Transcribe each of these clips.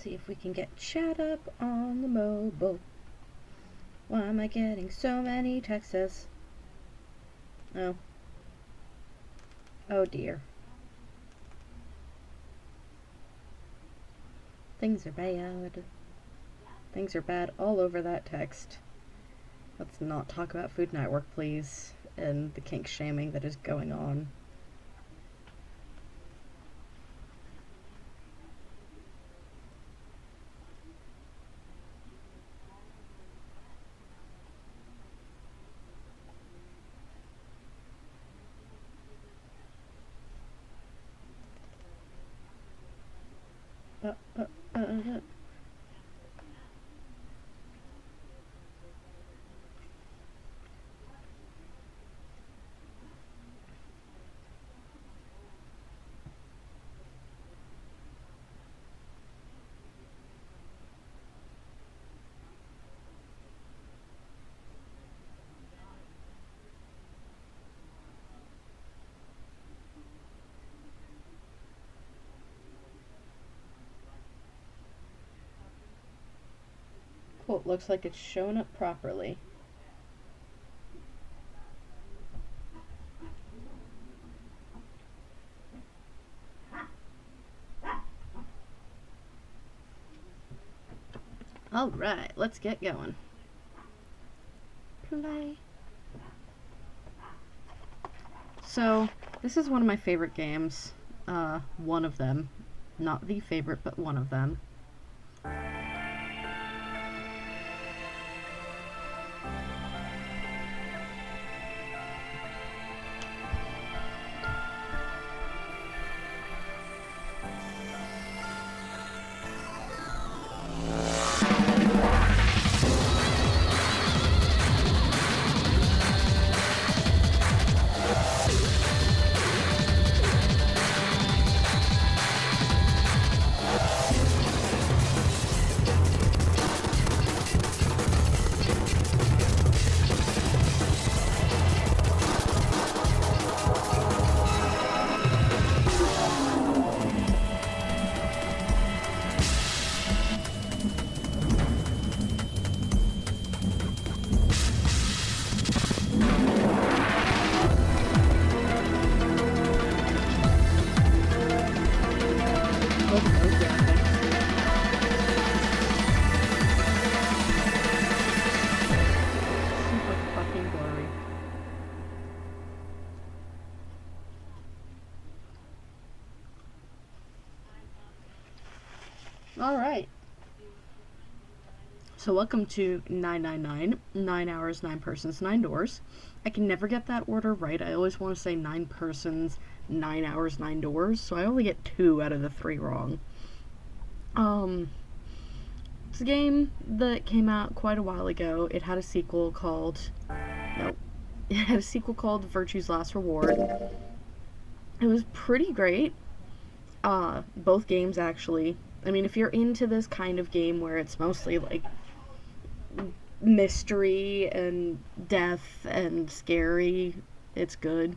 see if we can get chat up on the mobile. Why am I getting so many texts? Oh. Oh dear. Things are bad. Things are bad all over that text. Let's not talk about Food Network, please, and the kink shaming that is going on. Cool, it looks like it's shown up properly. Alright, let's get going. Play. So, this is one of my favorite games. One of them. Not the favorite, but one of them. Alright. So welcome to 999, 9 hours, 9 persons, 9 doors. I can never get that order right. I always want to say 9 persons, 9 hours, 9 doors, so I only get 2 out of the 3 wrong. It's a game that came out quite a while ago. It had a sequel called... Nope. It had a sequel called Virtue's Last Reward. It was pretty great. Both games, actually. I mean, if you're into this kind of game where it's mostly, like, mystery and death and scary, it's good.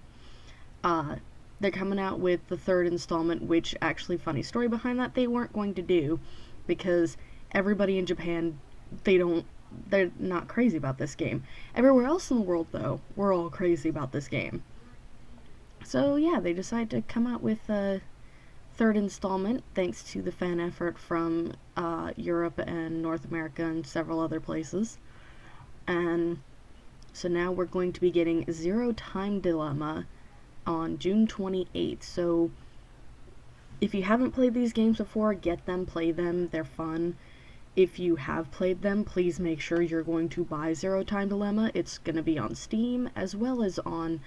They're coming out with the 3rd installment, which, actually, funny story behind that, they weren't going to do, because everybody in Japan, they're not crazy about this game. Everywhere else in the world, though, we're all crazy about this game. So, yeah, they decided to come out with a 3rd installment, thanks to the fan effort from Europe and North America and several other places. And so now we're going to be getting Zero Time Dilemma on June 28th. So if you haven't played these games before, get them, play them, they're fun. If you have played them, please make sure you're going to buy Zero Time Dilemma. It's going to be on Steam, as well as on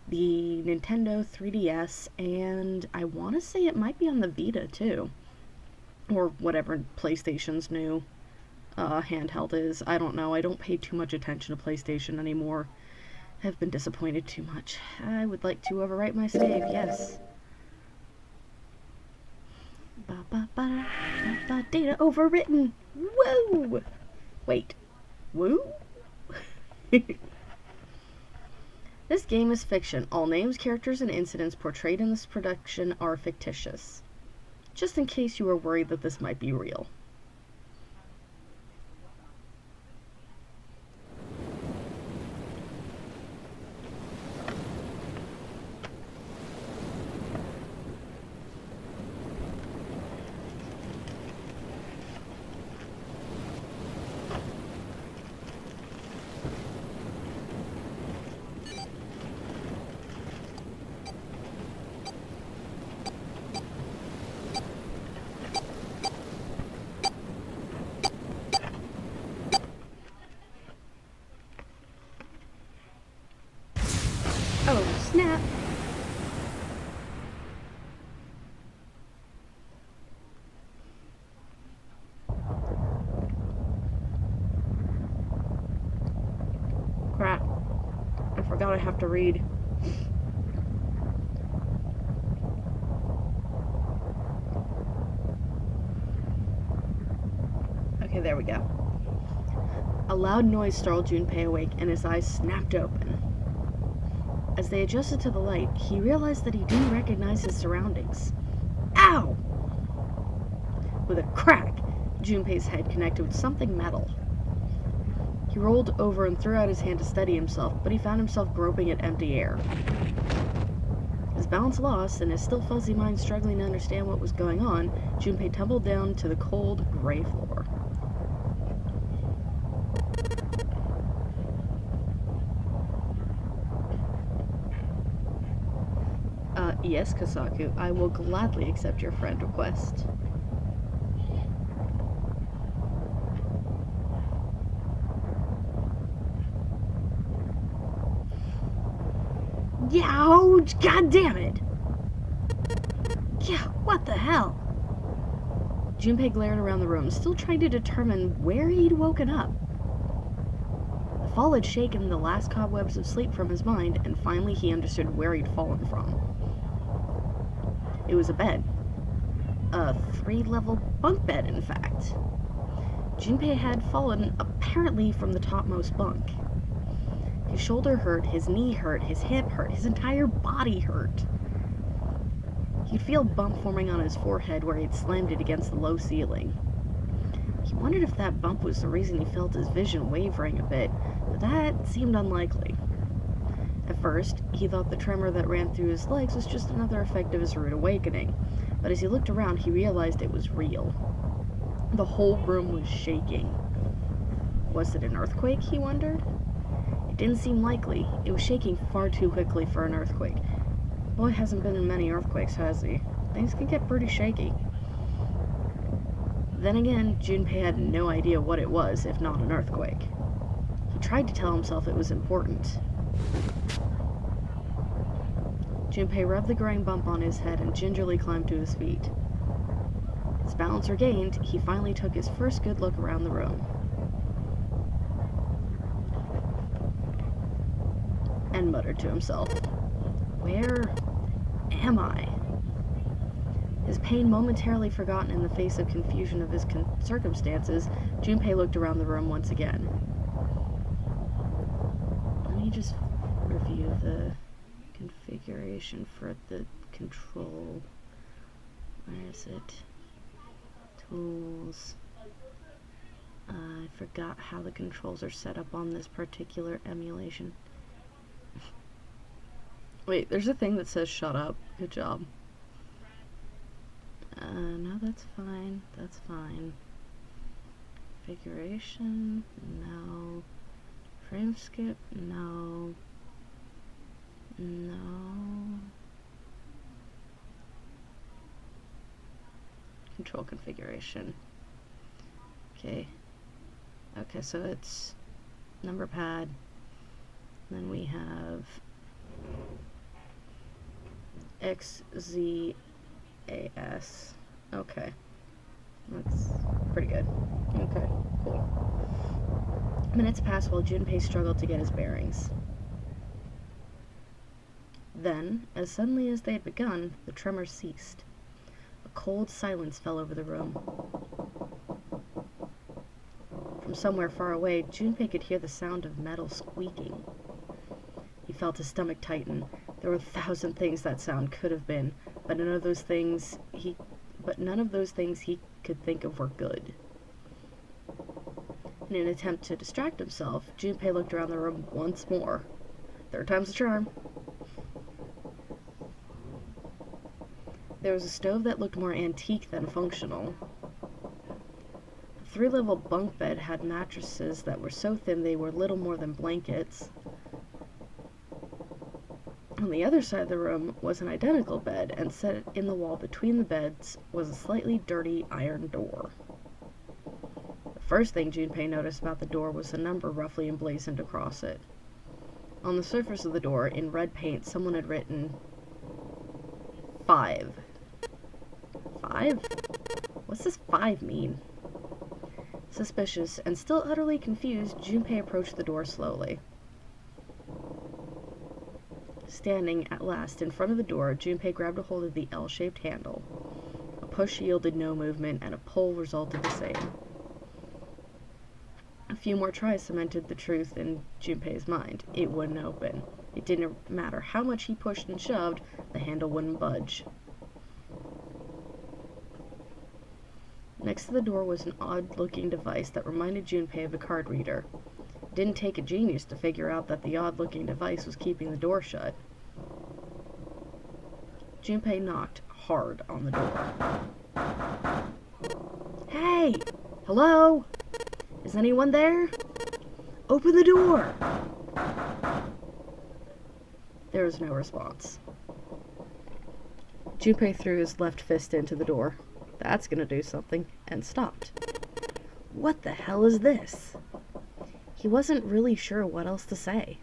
the Nintendo 3DS, and I want to say it might be on the Vita, too. Or whatever PlayStation's new handheld is. I don't know. I don't pay too much attention to PlayStation anymore. I've been disappointed too much. I would like to overwrite my save, yes. Data overwritten! Woo! Wait. Woo? This game is fiction. All names, characters, and incidents portrayed in this production are fictitious. Just in case you were worried that this might be real. that? Crap. I forgot I have to read. Okay, there we go. A loud noise startled Junpei awake, and his eyes snapped open. As they adjusted to the light, he realized that he didn't recognize his surroundings. Ow! With a crack, Junpei's head connected with something metal. He rolled over and threw out his hand to steady himself, but he found himself groping at empty air. His balance lost, and his still fuzzy mind struggling to understand what was going on, Junpei tumbled down to the cold, gray floor. Yes, Kasaku, I will gladly accept your friend request. Ouch! God damn it! Yeah, what the hell? Junpei glared around the room, still trying to determine where he'd woken up. The fall had shaken the last cobwebs of sleep from his mind, and finally he understood where he'd fallen from. It was a bed. A 3-level bunk bed, in fact. Junpei had fallen apparently from the topmost bunk. His shoulder hurt, his knee hurt, his hip hurt, his entire body hurt. He'd feel a bump forming on his forehead where he'd slammed it against the low ceiling. He wondered if that bump was the reason he felt his vision wavering a bit, but that seemed unlikely. At first, he thought the tremor that ran through his legs was just another effect of his rude awakening, but as he looked around, he realized it was real. The whole room was shaking. Was it an earthquake, he wondered? It didn't seem likely. It was shaking far too quickly for an earthquake. The boy hasn't been in many earthquakes, has he? Things can get pretty shaky. Then again, Junpei had no idea what it was, if not an earthquake. He tried to tell himself it was important. Junpei rubbed the growing bump on his head and gingerly climbed to his feet. His balance regained, he finally took his first good look around the room. And muttered to himself, "Where am I?" His pain momentarily forgotten in the face of confusion of his circumstances, Junpei looked around the room once again. Let me just review the configuration for the control. Where is it? Tools. I forgot how the controls are set up on this particular emulation. Wait, there's a thing that says shut up. Good job. No, that's fine. That's fine. Configuration? No. Frame skip? No. No. Control configuration. Okay. Okay, so it's number pad. Then we have XZAS. Okay. That's pretty good. Okay, cool. Minutes passed while Junpei struggled to get his bearings. Then, as suddenly as they had begun, the tremor ceased. A cold silence fell over the room. From somewhere far away, Junpei could hear the sound of metal squeaking. He felt his stomach tighten. There were 1,000 things that sound could have been, but none of those things he could think of were good. In an attempt to distract himself, Junpei looked around the room once more. Third time's the charm. There was a stove that looked more antique than functional. The 3-level bunk bed had mattresses that were so thin they were little more than blankets. On the other side of the room was an identical bed, and set in the wall between the beds was a slightly dirty iron door. The first thing Junpei noticed about the door was the number roughly emblazoned across it. On the surface of the door, in red paint, someone had written 5. 5? What's this 5 mean? Suspicious and still utterly confused, Junpei approached the door slowly. Standing at last in front of the door, Junpei grabbed a hold of the L-shaped handle. A push yielded no movement, and a pull resulted the same. A few more tries cemented the truth in Junpei's mind. It wouldn't open. It didn't matter how much he pushed and shoved, the handle wouldn't budge. Next to the door was an odd-looking device that reminded Junpei of a card reader. It didn't take a genius to figure out that the odd-looking device was keeping the door shut. Junpei knocked hard on the door. Hey! Hello? Is anyone there? Open the door! There was no response. Junpei threw his left fist into the door. That's gonna do something, and stopped. What the hell is this? He wasn't really sure what else to say.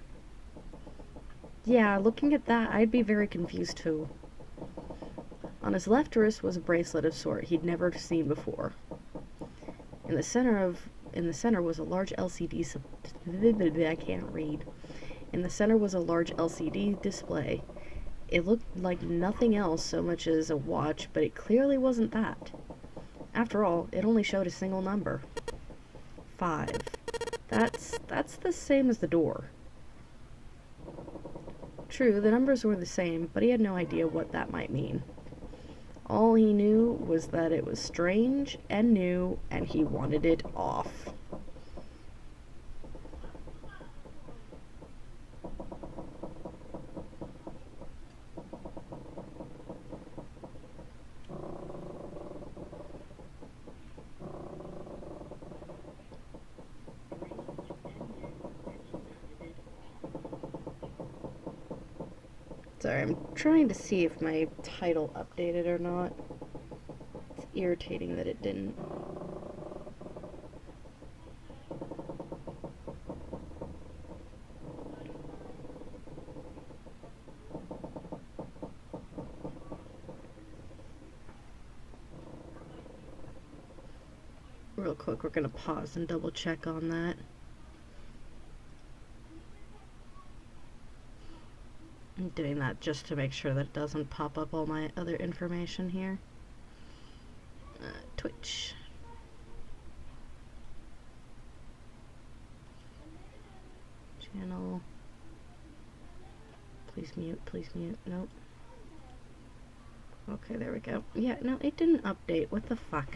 Yeah, looking at that, I'd be very confused too. On his left wrist was a bracelet of sort he'd never seen before. In the center was a large LCD I can't read. In the center was a large LCD display. It looked like nothing else so much as a watch, but it clearly wasn't that. After all, it only showed a single number. 5. That's the same as the door. True, the numbers were the same, but he had no idea what that might mean. All he knew was that it was strange and new, and he wanted it off. Sorry, I'm trying to see if my title updated or not. It's irritating that it didn't. Real quick, we're gonna pause and double check on that. I'm doing that just to make sure that it doesn't pop up all my other information here. Twitch. Channel. Please mute, nope. Okay, there we go. Yeah, no, it didn't update. What the fuck?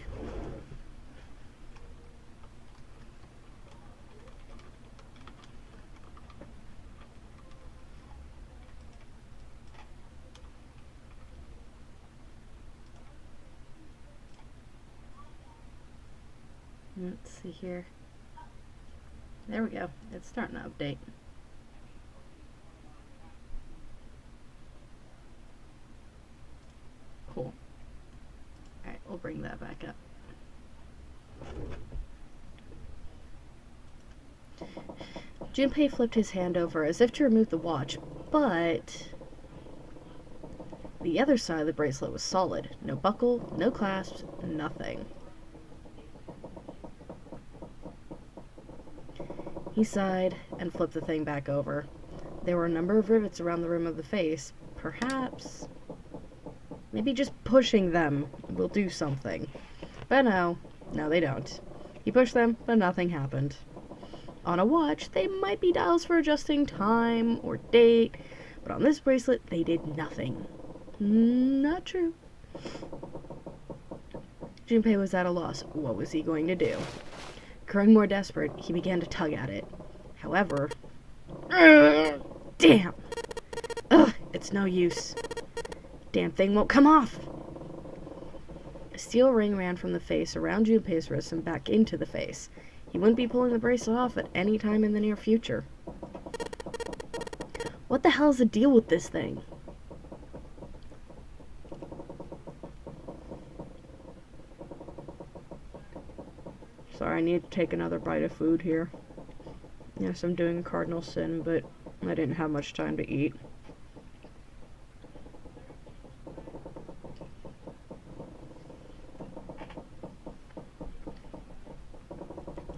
Let's see here. There we go. It's starting to update. Cool. Alright, we'll bring that back up. Junpei flipped his hand over as if to remove the watch, but the other side of the bracelet was solid. No buckle, no clasps, nothing. He sighed and flipped the thing back over. There were a number of rivets around the rim of the face. Perhaps... maybe just pushing them will do something. But no, they don't. He pushed them, but nothing happened. On a watch, they might be dials for adjusting time or date, but on this bracelet, they did nothing. Not true. Junpei was at a loss. What was he going to do? Growing more desperate, he began to tug at it. However... damn! Ugh, it's no use. Damn thing won't come off! A steel ring ran from the face around Junpei's wrist and back into the face. He wouldn't be pulling the bracelet off at any time in the near future. What the hell is the deal with this thing? Sorry, I need to take another bite of food here. Yes, I'm doing a cardinal sin, but I didn't have much time to eat.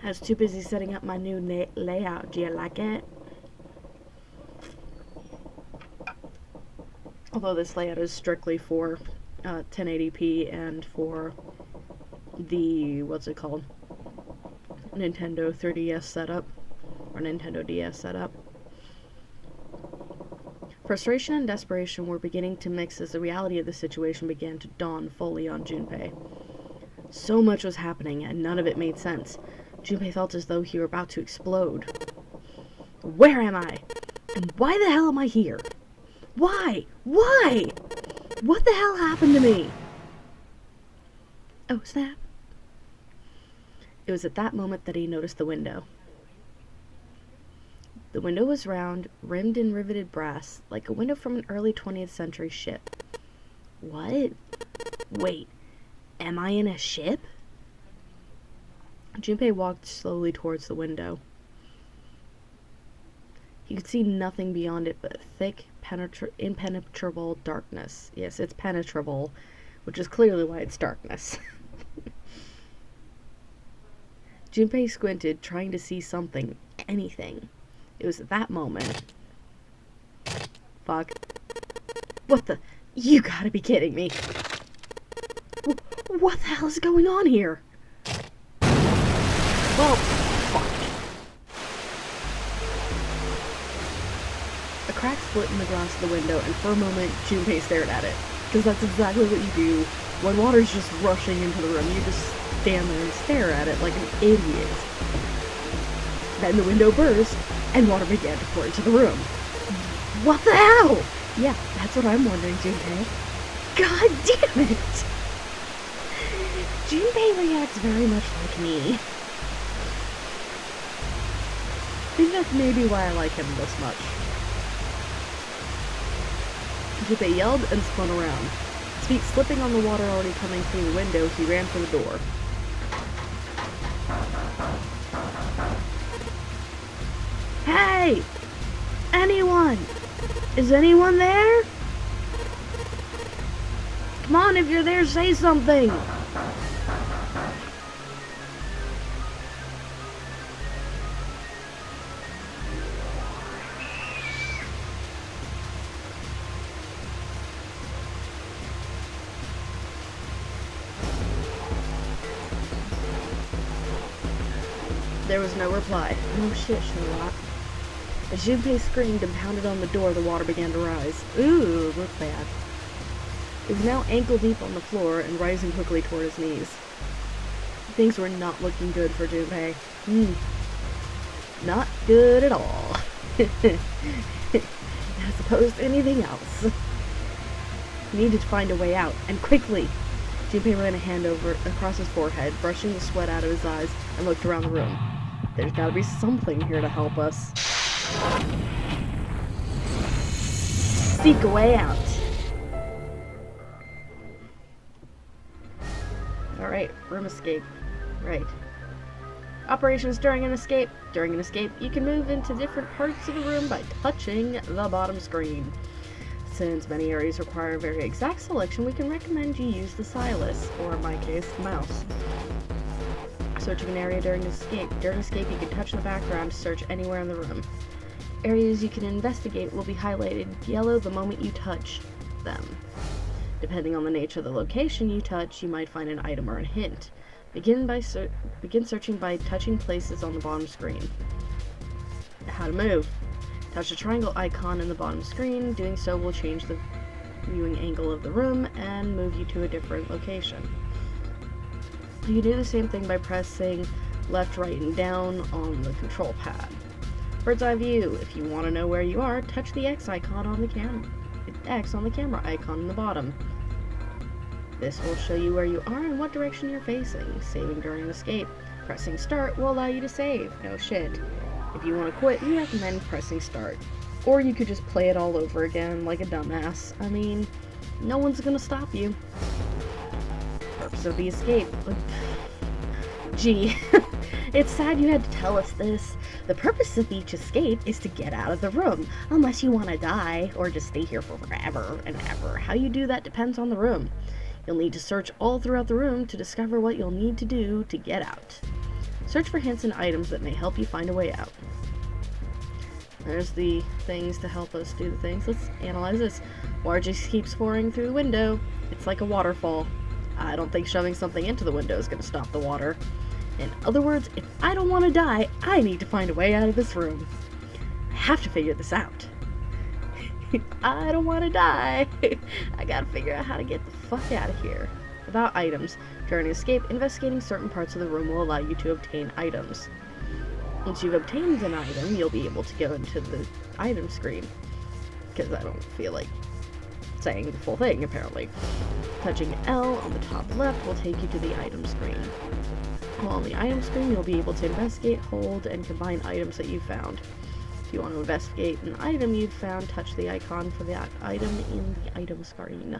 I was too busy setting up my new layout. Do you like it? Although this layout is strictly for 1080p and for the, what's it called? Nintendo 3DS setup. Or Nintendo DS setup. Frustration and desperation were beginning to mix as the reality of the situation began to dawn fully on Junpei. So much was happening, and none of it made sense. Junpei felt as though he were about to explode. Where am I? And why the hell am I here? Why? Why? What the hell happened to me? Oh, snap. It was at that moment that he noticed the window. The window was round, rimmed in riveted brass, like a window from an early 20th century ship. What? Wait, am I in a ship? Junpei walked slowly towards the window. He could see nothing beyond it but thick, impenetrable darkness. Yes, it's penetrable, which is clearly why it's darkness. Junpei squinted, trying to see something, anything. It was at that moment. Fuck. What the? You gotta be kidding me. What the hell is going on here? Well, fuck. A crack split in the glass of the window, and for a moment, Junpei stared at it. Because that's exactly what you do when water's just rushing into the room. You just stand there and stare at it like an idiot. Then the window burst, and water began to pour into the room. What the hell? Yeah, that's what I'm wondering, Junpei. God damn it! Junpei reacts very much like me. I think that's maybe why I like him this much. Junpei yelled and spun around. His feet slipping on the water already coming through the window, he ran for the door. Hey! Anyone! Is anyone there? Come on, if you're there, say something! There was no reply. Oh shit, Sherlock. As Junpei screamed and pounded on the door, the water began to rise. Ooh, look bad. It was now ankle deep on the floor and rising quickly toward his knees. Things were not looking good for Junpei. Not good at all. As opposed to anything else. He needed to find a way out, and quickly. Junpei ran a hand across his forehead, brushing the sweat out of his eyes, and looked around the room. There's gotta be something here to help us. Seek a way out. Alright, room escape. Right. Operations during an escape. During an escape, you can move into different parts of the room by touching the bottom screen. Since many areas require very exact selection, we can recommend you use the stylus, or in my case, the mouse. Searching an area during escape. During escape, you can touch the background to search anywhere in the room. Areas you can investigate will be highlighted yellow the moment you touch them. Depending on the nature of the location you touch, you might find an item or a hint. Begin searching by touching places on the bottom screen. How to move. Touch the triangle icon in the bottom screen. Doing so will change the viewing angle of the room and move you to a different location. You do the same thing by pressing left, right, and down on the control pad. Bird's eye view. If you want to know where you are, touch the X icon on the camera icon in the bottom. This will show you where you are and what direction you're facing. Saving during escape. Pressing start will allow you to save. No shit. If you want to quit, we recommend pressing start. Or you could just play it all over again like a dumbass. I mean, no one's gonna stop you. Purpose of the escape. Gee, it's sad you had to tell us this, The purpose of each escape is to get out of the room, unless you want to die or just stay here for forever and ever. How you do that depends on the room. You'll need to search all throughout the room to discover what you'll need to do to get out. Search for hints and items that may help you find a way out. There's the things to help us do the things. Let's analyze this. Water just keeps pouring through the window. It's like a waterfall. I don't think shoving something into the window is going to stop the water. In other words, if I don't want to die, I need to find a way out of this room. I have to figure this out. I don't want to die. I gotta figure out how to get the fuck out of here. About items. During escape, investigating certain parts of the room will allow you to obtain items. Once you've obtained an item, you'll be able to go into the item screen. Because I don't feel like saying the full thing, apparently. Touching L on the top left will take you to the item screen. While on the item screen, you'll be able to investigate, hold, and combine items that you've found. If you want to investigate an item you've found, touch the icon for that item in the item screen.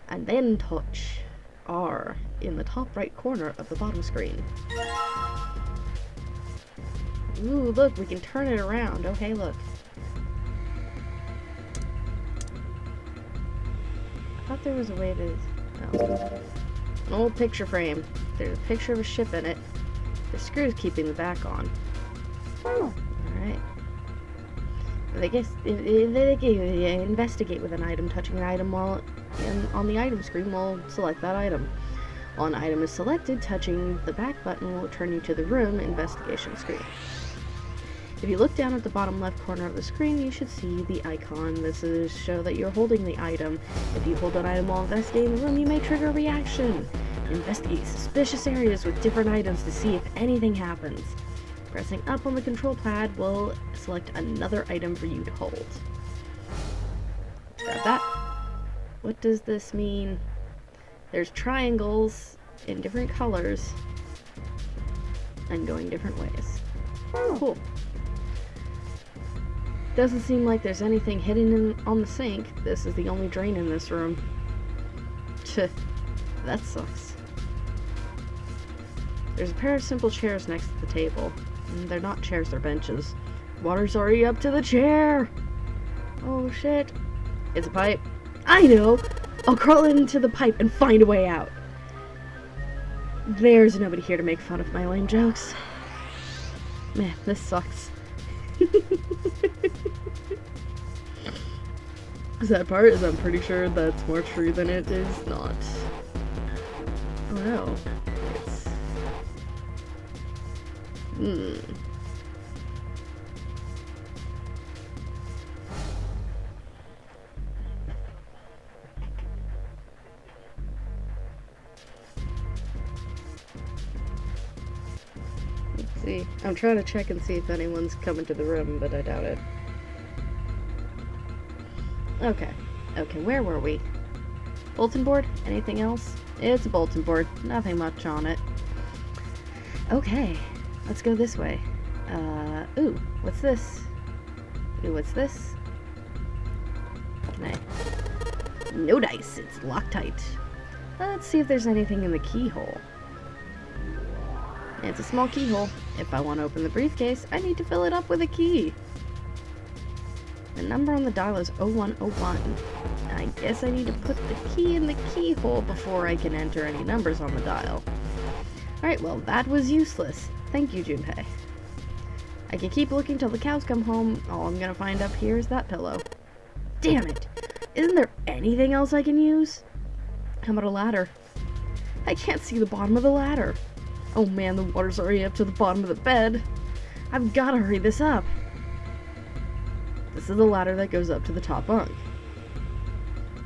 And then touch R in the top right corner of the bottom screen. Ooh, look, we can turn it around. Oh, hey, look. I thought there was a way to... Oh. An old picture frame. There's a picture of a ship in it. The screw's keeping the back on. Oh, alright. I guess investigate with an item. Touching an item while on the item screen will select that item. While an item is selected, touching the back button will return you to the room investigation screen. If you look down at the bottom left corner of the screen, you should see the icon. This is to show that you're holding the item. If you hold an item while investigating the room, you may trigger a reaction. Investigate suspicious areas with different items to see if anything happens. Pressing up on the control pad will select another item for you to hold. Grab that. What does this mean? There's triangles in different colors and going different ways. Cool. Doesn't seem like there's anything hidden on the sink. This is the only drain in this room. That sucks. There's a pair of simple chairs next to the table. They're not chairs, they're benches. Water's already up to the chair! Oh shit. It's a pipe. I know! I'll crawl into the pipe and find a way out. There's nobody here to make fun of my lame jokes. Man, this sucks. The sad part is I'm pretty sure that's more true than it is not. Oh no. It's... Let's see. I'm trying to check and see if anyone's coming to the room, but I doubt it. Okay. Okay, where were we? Bulletin board? Anything else? It's a bulletin board. Nothing much on it. Okay. Let's go this way. Ooh, what's this? Ooh, what's this? Can I... No dice. It's Loctite. Let's see if there's anything in the keyhole. It's a small keyhole. If I want to open the briefcase, I need to fill it up with a key. The number on the dial is 0101. I guess I need to put the key in the keyhole before I can enter any numbers on the dial. Alright, well, that was useless. Thank you, Junpei. I can keep looking till the cows come home. All I'm gonna find up here is that pillow. Damn it! Isn't there anything else I can use? How about a ladder? I can't see the bottom of the ladder. Oh man, the water's already up to the bottom of the bed. I've gotta hurry this up. This is the ladder that goes up to the top bunk.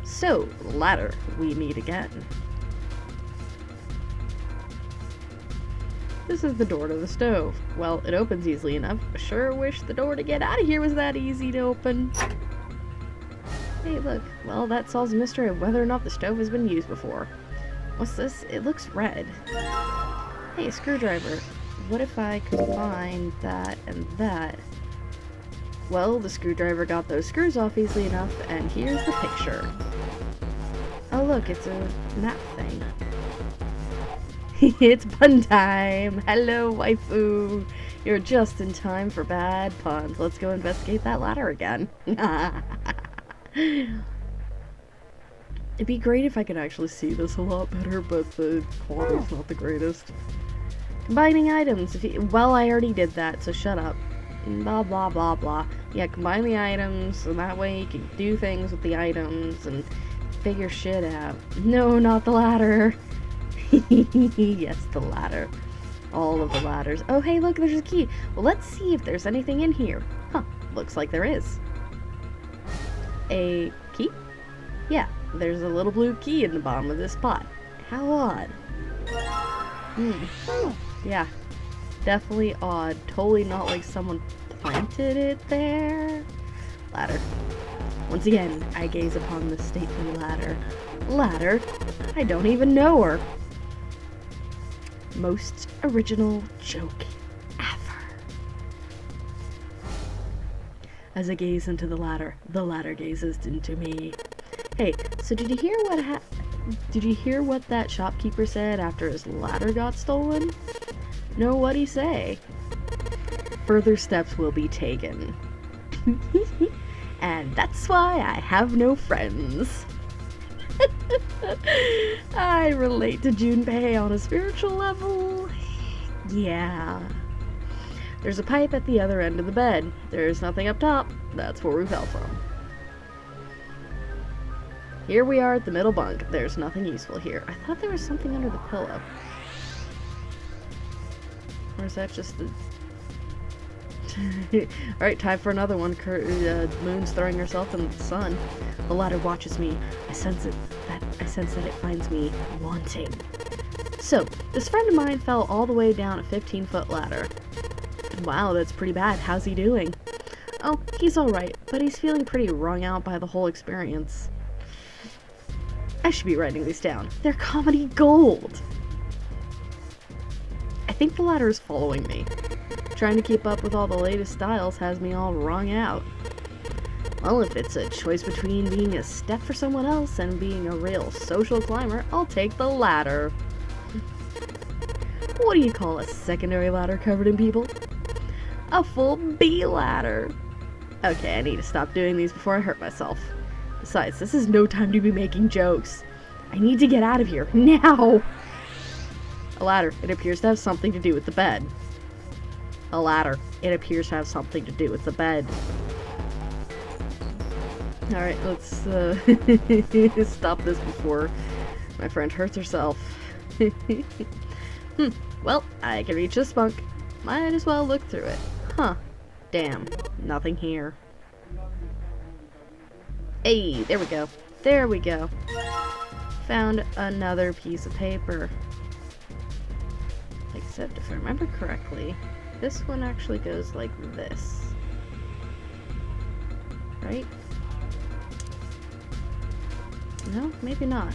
So, ladder, we meet again. This is the door to the stove. Well, it opens easily enough. I sure wish the door to get out of here was that easy to open. Hey, look. Well, that solves the mystery of whether or not the stove has been used before. What's this? It looks red. Hey, a screwdriver. What if I combine that and that? Well, the screwdriver got those screws off easily enough, and here's the picture. Oh look, it's a map thing. It's pun time! Hello, waifu! You're just in time for bad puns. Let's go investigate that ladder again. It'd be great if I could actually see this a lot better, but the quality's not the greatest. Combining items. Well, I already did that, so shut up. Blah, blah, blah, blah. Yeah, combine the items, and that way you can do things with the items and figure shit out. No, not the ladder. Yes, the ladder. All of the ladders. Oh, hey, look, there's a key. Well, let's see if there's anything in here. Huh, looks like there is. A key? Yeah, there's a little blue key in the bottom of this pot. How odd. Yeah, definitely odd. Totally not like someone planted it there. Ladder. Once again, I gaze upon the stately ladder. Ladder? I don't even know her. Most original joke ever. As I gaze into the ladder gazes into me. Hey, so did you hear what that shopkeeper said after his ladder got stolen? No, what'd he say? Further steps will be taken. And that's why I have no friends. I relate to Junpei on a spiritual level. Yeah. There's a pipe at the other end of the bed. There's nothing up top. That's where we fell from. Here we are at the middle bunk. There's nothing useful here. I thought there was something under the pillow. Or is that just the... Alright, time for another one. Moon's throwing herself into the sun. The ladder watches me. I sense that it finds me wanting. So, this friend of mine fell all the way down a 15-foot ladder. Wow, that's pretty bad. How's he doing? Oh, he's alright, but he's feeling pretty wrung out by the whole experience. I should be writing these down. They're comedy gold! I think the ladder is following me. Trying to keep up with all the latest styles has me all wrung out. Well, if it's a choice between being a step for someone else and being a real social climber, I'll take the latter. What do you call a secondary ladder covered in people? A full B ladder. Okay, I need to stop doing these before I hurt myself. Besides, this is no time to be making jokes. I need to get out of here, now! A ladder. It appears to have something to do with the bed. A ladder. It appears to have something to do with the bed. Alright, let's stop this before my friend hurts herself. Well, I can reach this bunk. Might as well look through it. Huh. Damn. Nothing here. Hey, there we go. There we go. Found another piece of paper. Except if I remember correctly, this one actually goes like this. Right? No, maybe not.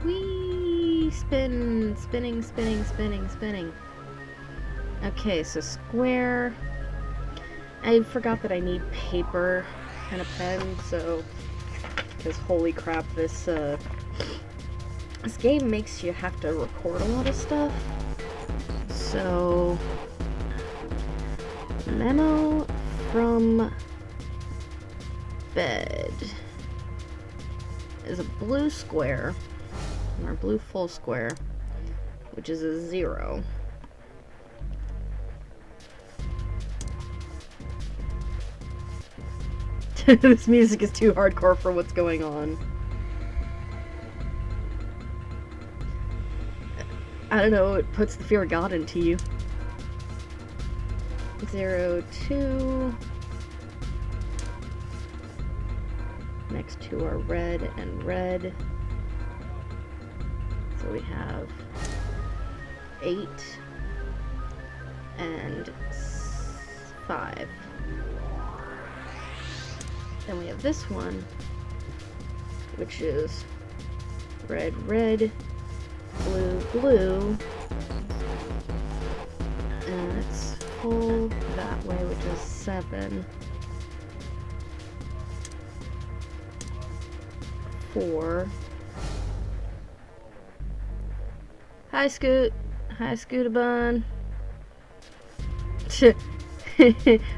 Whee! Spin! Spinning, spinning, spinning, spinning. Okay, so square. I forgot that I need paper and a pen, so... Because holy crap, this game makes you have to record a lot of stuff. So... Memo from bed is a blue square, or blue full square, which is a 0. This music is too hardcore for what's going on. I don't know, it puts the fear of God into you. 0, 2. Next two are red and red. So we have 8 and 5. Then we have this one, which is red, red, blue, blue, and it's full that way, which is 7, 4, Hi, Scoot. Hi, Scootabun.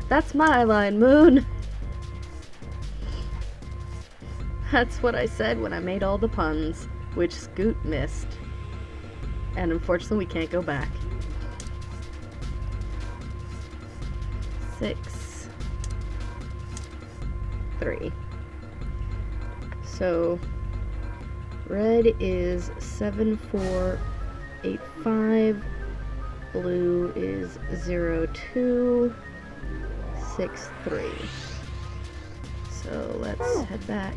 That's my line, Moon. That's what I said when I made all the puns, which Scoot missed. And unfortunately, we can't go back. 6, 3. So, red is 7485. Blue is 0263. So let's head back.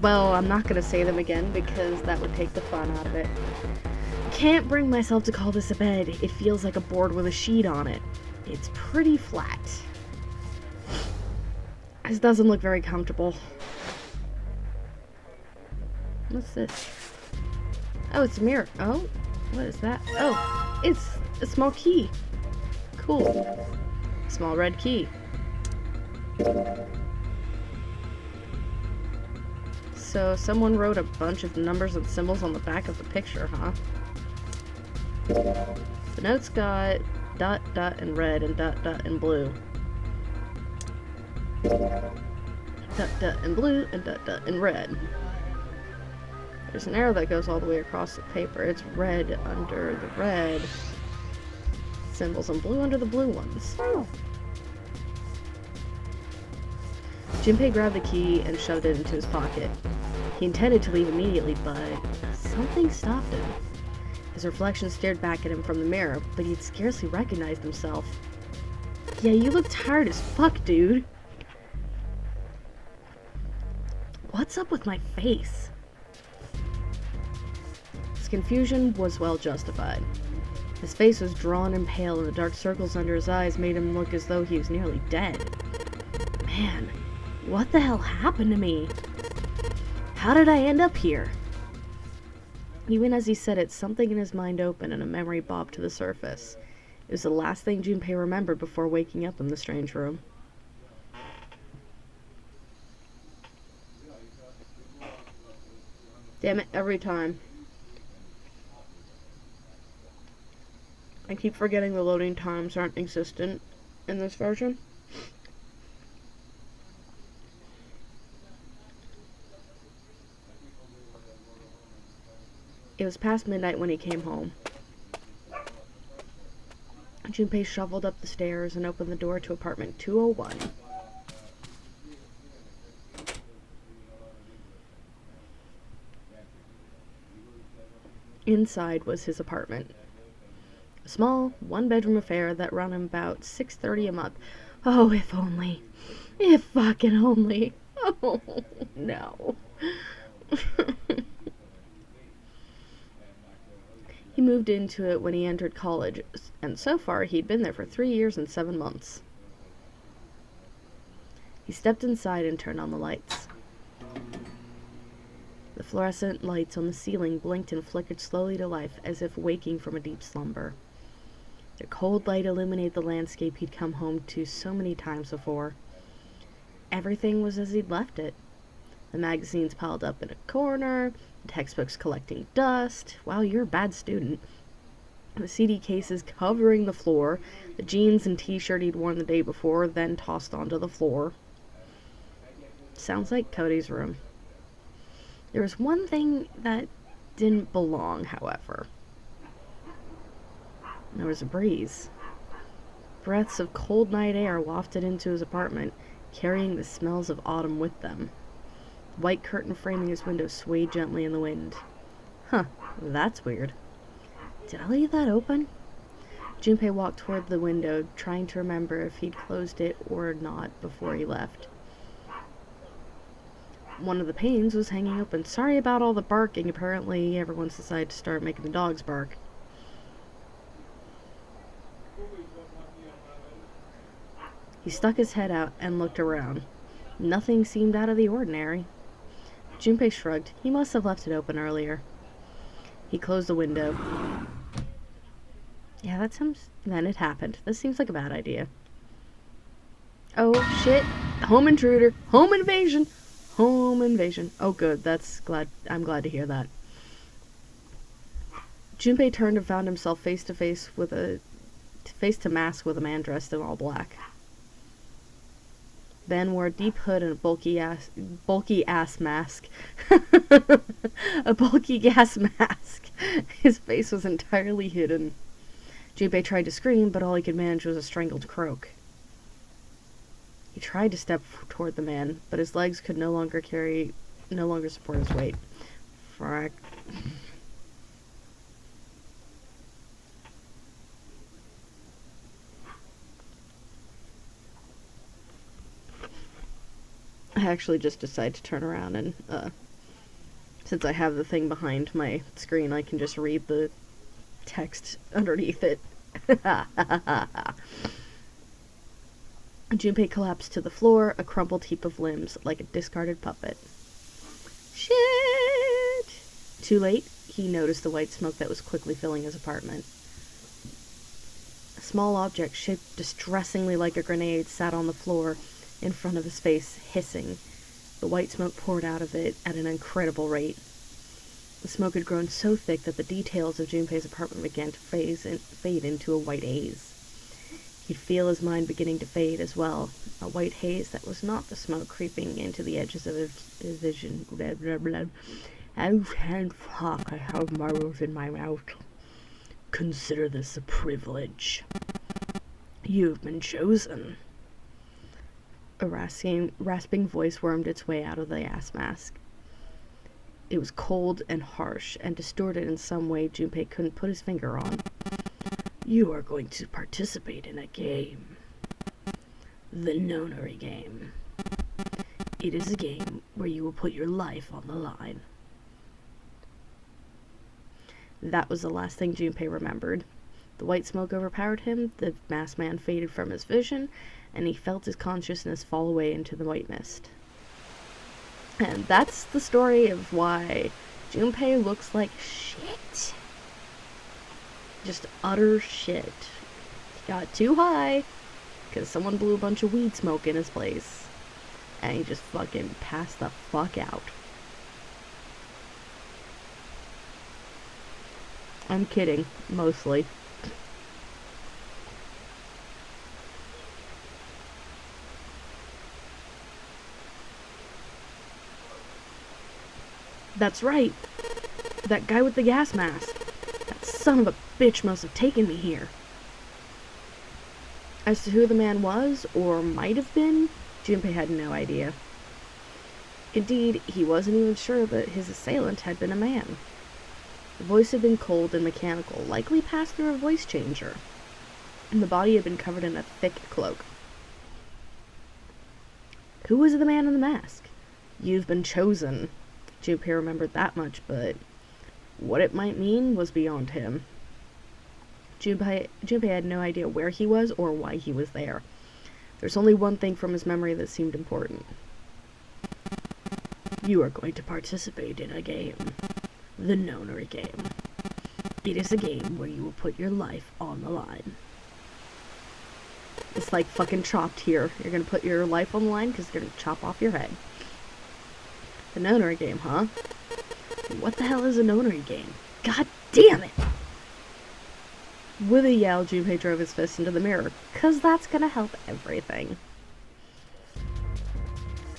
Well, I'm not gonna say them again because that would take the fun out of it. Can't bring myself to call this a bed. It feels like a board with a sheet on it. It's pretty flat. This doesn't look very comfortable. What's this? Oh, it's a mirror. Oh, what is that? Oh, it's a small key. Cool. Small red key. So someone wrote a bunch of numbers and symbols on the back of the picture, huh? The note's got dot, dot, and red, and dot, dot, and blue. Dot, dot, and blue, and dot, dot, and red. There's an arrow that goes all the way across the paper. It's red under the red symbols and blue under the blue ones. Junpei grabbed the key and shoved it into his pocket. He intended to leave immediately, but something stopped him. His reflection stared back at him from the mirror, but he'd scarcely recognized himself. Yeah, you look tired as fuck, dude. What's up with my face? His confusion was well justified. His face was drawn and pale, and the dark circles under his eyes made him look as though he was nearly dead. Man, what the hell happened to me? How did I end up here? Even as he said it, something in his mind opened and a memory bobbed to the surface. It was the last thing Junpei remembered before waking up in the strange room. Damn it, every time. I keep forgetting the loading times aren't existent in this version. It was past midnight when he came home. Junpei shuffled up the stairs and opened the door to apartment 201. Inside was his apartment. A small, one-bedroom affair that ran him about $630 a month. Oh, if only. If fucking only. Oh, no. He moved into it when he entered college, and so far he'd been there for 3 years and 7 months. He stepped inside and turned on the lights. The fluorescent lights on the ceiling blinked and flickered slowly to life as if waking from a deep slumber. Their cold light illuminated the landscape he'd come home to so many times before. Everything was as he'd left it. The magazines piled up in a corner, the textbooks collecting dust. Wow, you're a bad student. The CD cases covering the floor, the jeans and t-shirt he'd worn the day before, then tossed onto the floor. Sounds like Cody's room. There was one thing that didn't belong, however. There was a breeze. Breaths of cold night air wafted into his apartment, carrying the smells of autumn with them. The white curtain framing his window swayed gently in the wind. Huh, that's weird. Did I leave that open? Junpei walked toward the window, trying to remember if he'd closed it or not before he left. One of the panes was hanging open. Sorry about all the barking. Apparently, everyone's decided to start making the dogs bark. He stuck his head out and looked around. Nothing seemed out of the ordinary. Junpei shrugged. He must have left it open earlier. He closed the window. Yeah, that seems... Then it happened. This seems like a bad idea. Oh, shit. Home intruder. Home invasion. Home invasion. Oh good, I'm glad to hear that. Junpei turned and found himself face to mask with a man dressed in all black. Ben wore a deep hood and a bulky ass mask. A bulky gas mask. His face was entirely hidden. Junpei tried to scream, but all he could manage was a strangled croak. He tried to step toward the man, but his legs could no longer support his weight. Frack. I actually just decided to turn around and, since I have the thing behind my screen, I can just read the text underneath it. Junpei collapsed to the floor, a crumpled heap of limbs, like a discarded puppet. Shit! Too late, he noticed the white smoke that was quickly filling his apartment. A small object, shaped distressingly like a grenade, sat on the floor in front of his face, hissing. The white smoke poured out of it at an incredible rate. The smoke had grown so thick that the details of Junpei's apartment began to fade into a white haze. He'd feel his mind beginning to fade as well, a white haze that was not the smoke creeping into the edges of his vision. Blah, blah, blah. And fuck, I have marbles in my mouth. Consider this a privilege. You've been chosen. A rasping voice wormed its way out of the gas mask. It was cold and harsh, and distorted in some way Junpei couldn't put his finger on. You are going to participate in a game. The Nonary game. It is a game where you will put your life on the line. That was the last thing Junpei remembered. The white smoke overpowered him, the masked man faded from his vision, and he felt his consciousness fall away into the white mist. And that's the story of why Junpei looks like shit. Just utter shit. He got too high, because someone blew a bunch of weed smoke in his place, and he just fucking passed the fuck out. I'm kidding, mostly. That's right. That guy with the gas mask. That son of a bitch must have taken me here. As to who the man was, or might have been, Junpei had no idea. Indeed, he wasn't even sure that his assailant had been a man. The voice had been cold and mechanical, likely passed through a voice changer, and the body had been covered in a thick cloak. Who was the man in the mask? You've been chosen. Junpei remembered that much, but what it might mean was beyond him. Junpei had no idea where he was or why he was there. There's only one thing from his memory that seemed important. You are going to participate in a game. The Nonary game. It is a game where you will put your life on the line. It's like fucking Chopped here. You're gonna put your life on the line because they're gonna chop off your head. The Nonary game, huh? What the hell is a Nonary game? God damn it! With a yell, Junpei drove his fist into the mirror, cause that's gonna help everything.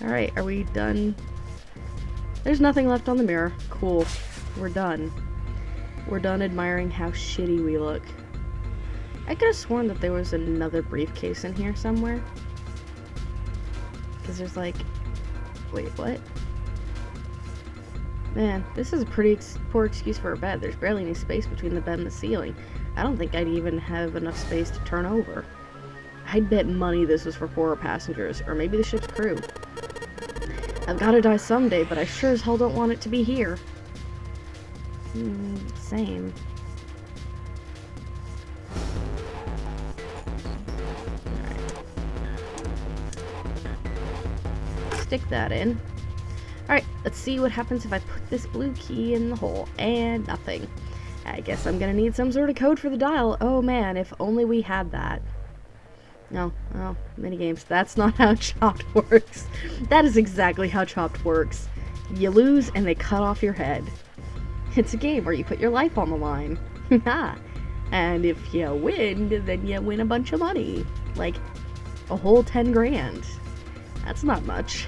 Alright, are we done? There's nothing left on the mirror. Cool. We're done. We're done admiring how shitty we look. I could have sworn that there was another briefcase in here somewhere. Cause there's like... Wait, what? Man, this is a pretty poor excuse for a bed. There's barely any space between the bed and the ceiling. I don't think I'd even have enough space to turn over. I'd bet money this was for poorer passengers, or maybe the ship's crew. I've gotta die someday, but I sure as hell don't want it to be here. Same. Alright. Stick that in. Alright, let's see what happens if I put this blue key in the hole. And nothing. I guess I'm gonna need some sort of code for the dial. Oh man, if only we had that. No, oh, minigames. That's not how Chopped works. That is exactly how Chopped works. You lose and they cut off your head. It's a game where you put your life on the line. And if you win, then you win a bunch of money. Like, a whole 10 grand. That's not much.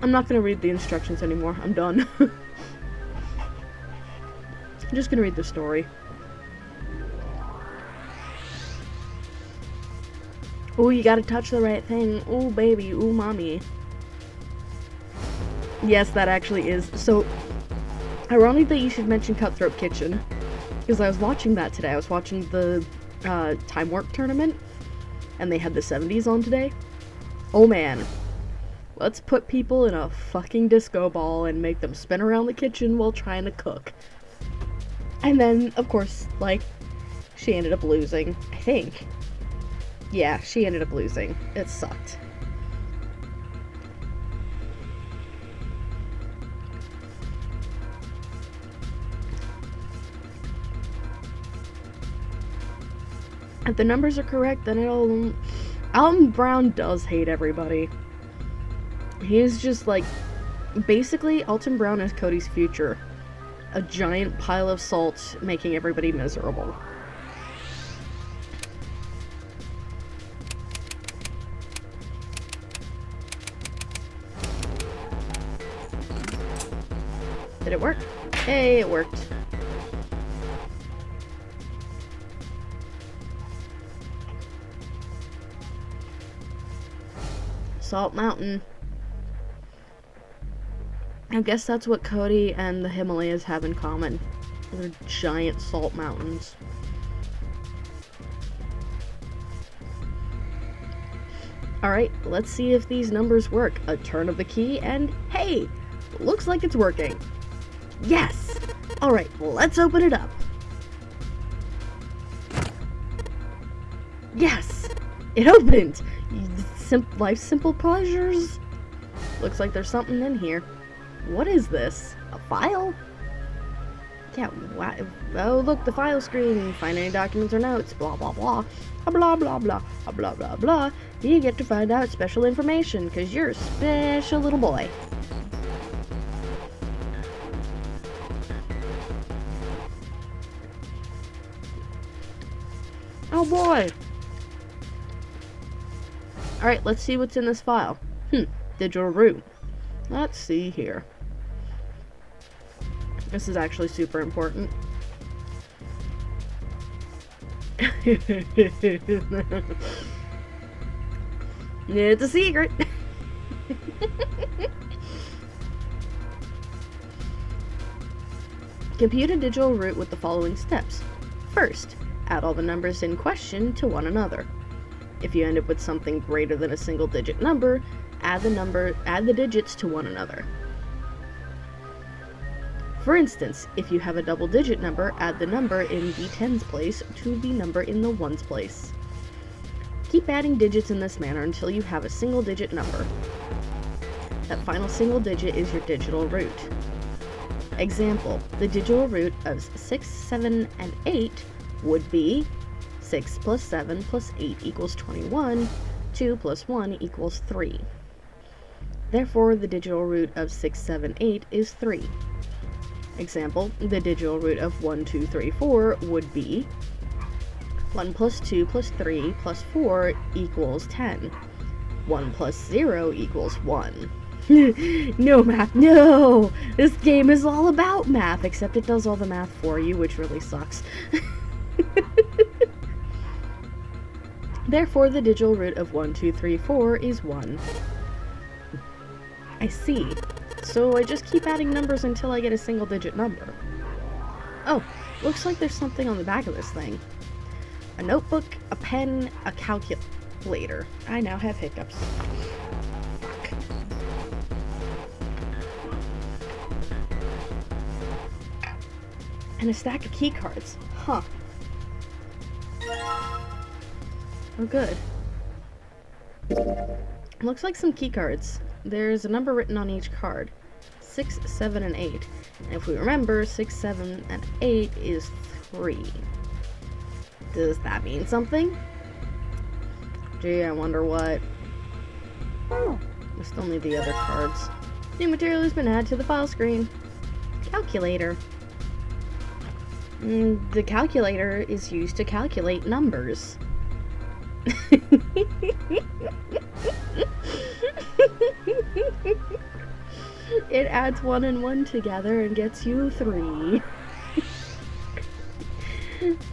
I'm not gonna read the instructions anymore. I'm done. I'm just gonna read the story. Ooh, you gotta touch the right thing. Ooh, baby. Ooh, mommy. Yes, that actually is. So, ironic that you should mention Cutthroat Kitchen. Because I was watching that today. I was watching the Time Warp tournament. And they had the 70s on today. Oh man. Let's put people in a fucking disco ball and make them spin around the kitchen while trying to cook. And then, of course, like, she ended up losing, I think. Yeah, she ended up losing. It sucked. If the numbers are correct, then it'll... Alton Brown does hate everybody. He's just like... Basically, Alton Brown is Cody's future. A giant pile of salt making everybody miserable. Did it work? Hey, it worked. Salt Mountain. I guess that's what Cody and the Himalayas have in common. They're giant salt mountains. Alright, let's see if these numbers work. A turn of the key and hey! Looks like it's working. Yes! Alright, let's open it up. Yes! It opened! Life's simple pleasures. Looks like there's something in here. What is this? A file? Yeah, oh look, the file screen. Find any documents or notes. Blah blah blah. Blah blah blah. Blah blah blah. You get to find out special information, because you're a special little boy. Oh boy. Alright, let's see what's in this file. Digital root. Let's see here. This is actually super important. It's a secret. Compute a digital root with the following steps. First, add all the numbers in question to one another. If you end up with something greater than a single-digit number, add the digits to one another. For instance, if you have a double-digit number, add the number in the tens place to the number in the ones place. Keep adding digits in this manner until you have a single-digit number. That final single digit is your digital root. Example, the digital root of 6, 7, and 8 would be 6 plus 7 plus 8 equals 21, 2 plus 1 equals 3. Therefore, the digital root of 6, 7, 8 is 3. Example, the digital root of 1, 2, 3, 4 would be 1 plus 2 plus 3 plus 4 equals 10. 1 plus 0 equals 1. No math, no! This game is all about math, except it does all the math for you, which really sucks. Therefore, the digital root of 1, 2, 3, 4 is 1. I see. So I just keep adding numbers until I get a single-digit number. Oh, looks like there's something on the back of this thing. A notebook, a pen, a calculator. I now have hiccups. Fuck. And a stack of key cards. Huh. Oh, good. Looks like some key cards. There's a number written on each card. 6, 7, and 8. And if we remember, 6, 7, and 8 is 3. Does that mean something? Gee, I wonder what. We still need the other cards. New material has been added to the file screen. Calculator. The calculator is used to calculate numbers. It adds 1 and 1 together and gets you 3.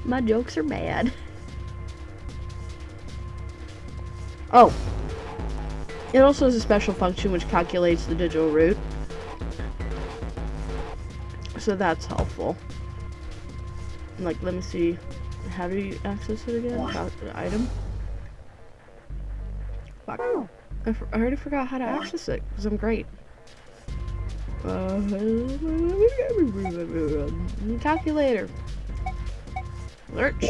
My jokes are bad. Oh. It also has a special function which calculates the digital root. So that's helpful. Like, let me see. How do you access it again? Item? Fuck. I already forgot how to access it, because I'm great. Calculator. Lurch.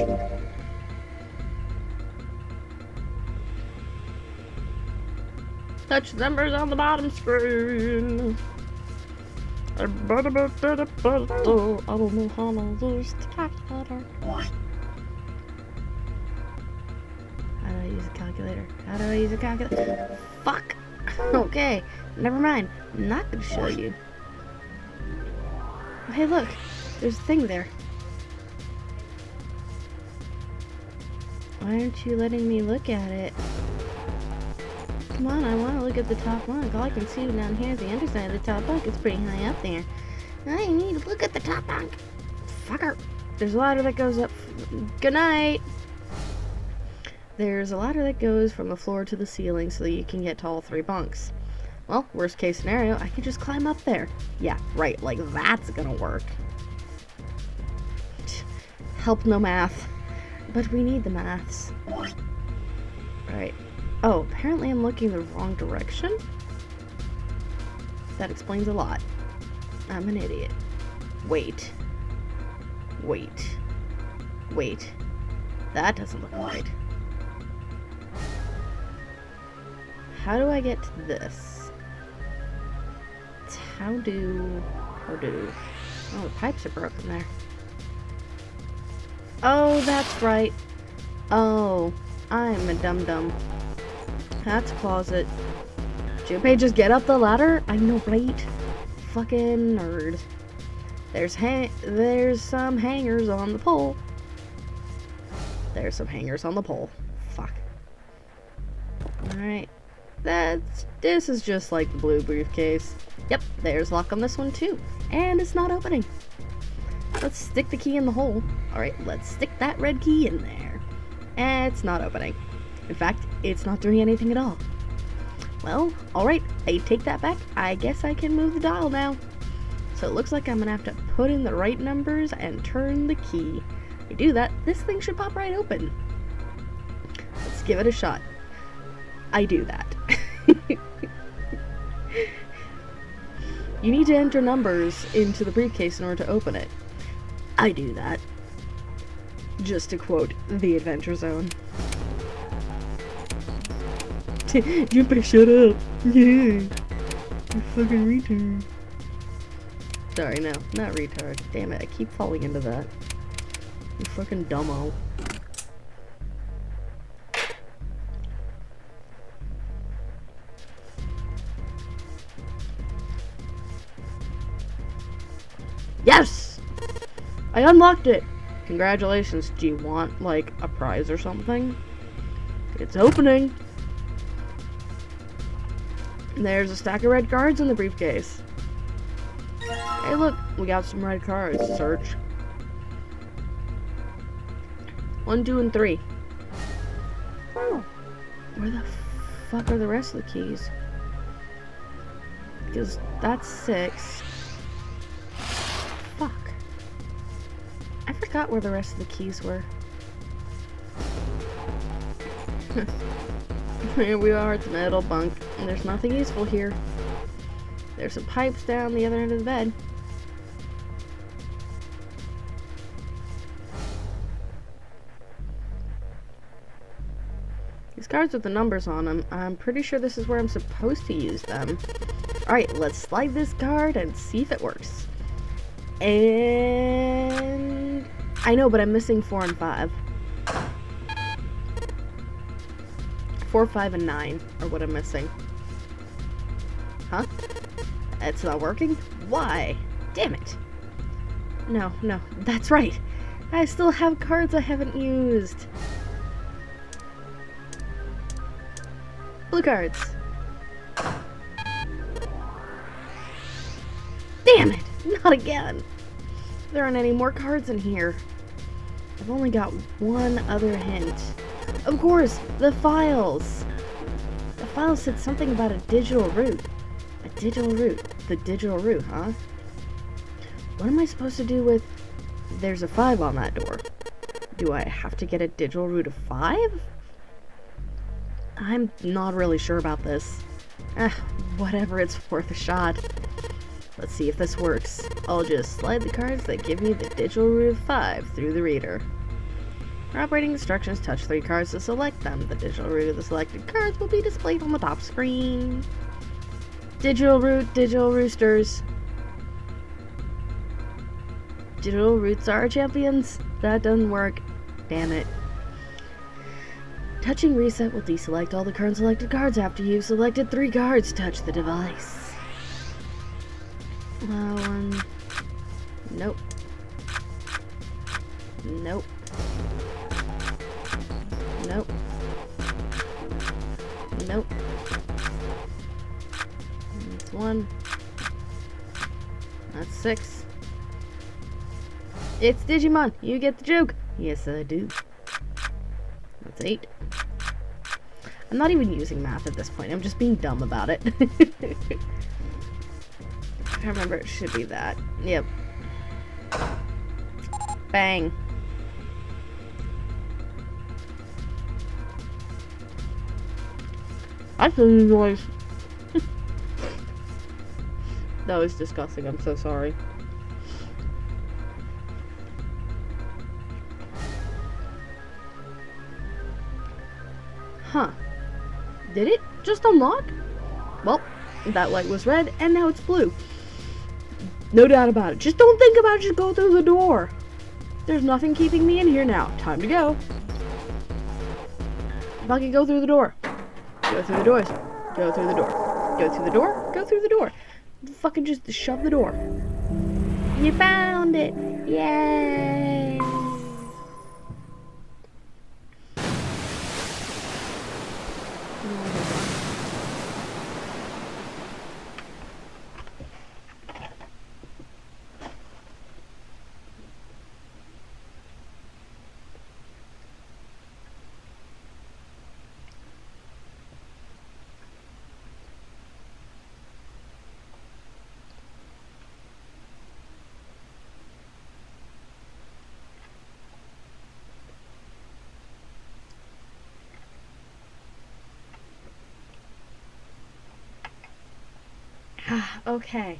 Touch numbers on the bottom screen. I don't know how to use the calculator. How do I use a calculator? How do I use a calculator? Fuck! Okay, never mind. I'm not gonna show you. Oh, hey, look. There's a thing there. Why aren't you letting me look at it? Come on, I want to look at the top bunk. All I can see down here is the underside of the top bunk. It's pretty high up there. I need to look at the top bunk. Fucker. There's a ladder that goes up. Good night. There's a ladder that goes from the floor to the ceiling so that you can get to all 3 bunks. Well, worst case scenario, I could just climb up there. Yeah, right, like that's gonna work. Help no math. But we need the maths. Right. Oh, apparently I'm looking the wrong direction? That explains a lot. I'm an idiot. Wait. Wait. Wait. That doesn't look right. How do I get to this? How do... Oh, the pipes are broken there. Oh, that's right. Oh, I'm a dum-dum. That's a closet. Junpei, just get up the ladder? I know, right? Fucking nerd. There's some hangers on the pole. There's some hangers on the pole. Fuck. Alright. This is just like the blue briefcase. Yep, there's lock on this one too. And it's not opening. Let's stick the key in the hole. Alright, let's stick that red key in there. And it's not opening. In fact, it's not doing anything at all. Well, alright, I take that back. I guess I can move the dial now. So it looks like I'm gonna have to put in the right numbers and turn the key. If I do that, this thing should pop right open. Let's give it a shot. I do that. You need to enter numbers into the briefcase in order to open it. I do that. Just to quote The Adventure Zone. Junpei, shut up! Yeah! You fucking retard. Sorry, no, not retard. Damn it, I keep falling into that. You fucking dumbo. Yes! I unlocked it! Congratulations. Do you want, like, a prize or something? It's opening! There's a stack of red cards in the briefcase. Hey, look! We got some red cards. Search. 1, 2, and 3. Where the fuck are the rest of the keys? Because that's 6. Fuck. I forgot where the rest of the keys were. Here we are at the metal bunk, and there's nothing useful here. There's some pipes down the other end of the bed. These cards with the numbers on them, I'm pretty sure this is where I'm supposed to use them. Alright, let's slide this card and see if it works. And... I know, but I'm missing 4 and 5. 4, 5, and 9 are what I'm missing. Huh? It's not working? Why? Damn it. No, that's right. I still have cards I haven't used. Blue cards. Damn it! Not again! There aren't any more cards in here. I've only got one other hint. Of course, the files! The files said something about a digital route. A digital route. The digital route, huh? What am I supposed to do with... There's a 5 on that door. Do I have to get a digital route of 5? I'm not really sure about this. Whatever, it's worth a shot. Let's see if this works. I'll just slide the cards that give me the digital route of 5 through the reader. For operating instructions, touch 3 cards to select them. The digital route of the selected cards will be displayed on the top screen. Digital route, digital roosters. Digital routes are our champions. That doesn't work. Damn it. Touching reset will deselect all the current selected cards after you've selected 3 cards. Touch the device. Nope. Nope. Nope. Nope. That's 1. That's 6. It's Digimon! You get the joke! Yes, I do. That's 8. I'm not even using math at this point. I'm just being dumb about it. I remember it should be that. Yep. Bang. That's a noise. That was disgusting. I'm so sorry. Huh. Did it just unlock? Well, that light was red, and now it's blue. No doubt about it. Just don't think about it, just go through the door. There's nothing keeping me in here now. Time to go. If I can go through the door. Go through the doors. Go through the door. Go through the door. Go through the door. Fucking just shove the door. You found it! Yay! Okay.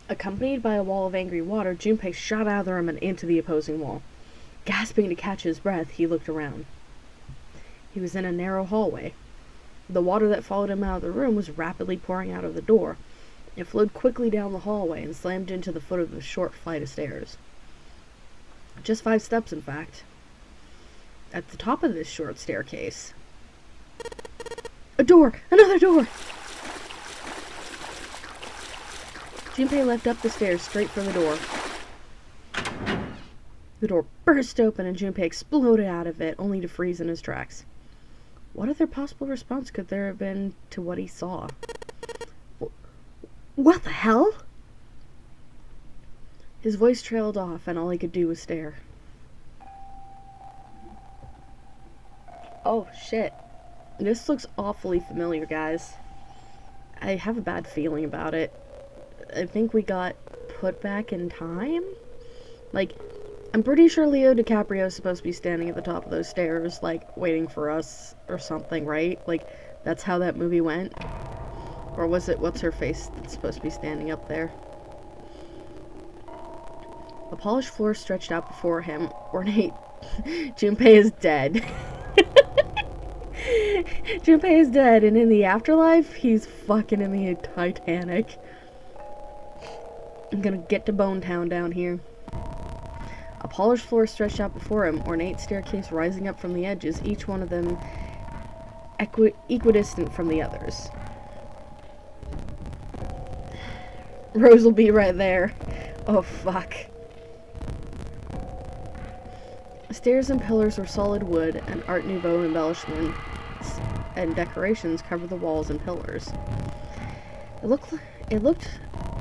Accompanied by a wall of angry water, Junpei shot out of the room and into the opposing wall. Gasping to catch his breath, he looked around. He was in a narrow hallway. The water that followed him out of the room was rapidly pouring out of the door. It flowed quickly down the hallway and slammed into the foot of the short flight of stairs. Just 5 steps, in fact. At the top of this short staircase... A door! Another door! Junpei leapt up the stairs straight for the door. The door burst open and Junpei exploded out of it, only to freeze in his tracks. What other possible response could there have been to what he saw? What the hell? His voice trailed off and all he could do was stare. Oh shit. This looks awfully familiar, guys. I have a bad feeling about it. I think we got put back in time? Like, I'm pretty sure Leo DiCaprio is supposed to be standing at the top of those stairs, like, waiting for us or something, right? Like, that's how that movie went? Or was it what's-her-face that's supposed to be standing up there? The polished floor stretched out before him. Ornate. Junpei is dead. Junpei is dead, and in the afterlife, he's fucking in the Titanic. I'm gonna get to Bone Town down here. A polished floor stretched out before him, ornate staircase rising up from the edges, each one of them equidistant from the others. Rose will be right there. Oh, fuck. Stairs and pillars were solid wood, and Art Nouveau embellishments and decorations covered the walls and pillars. It looked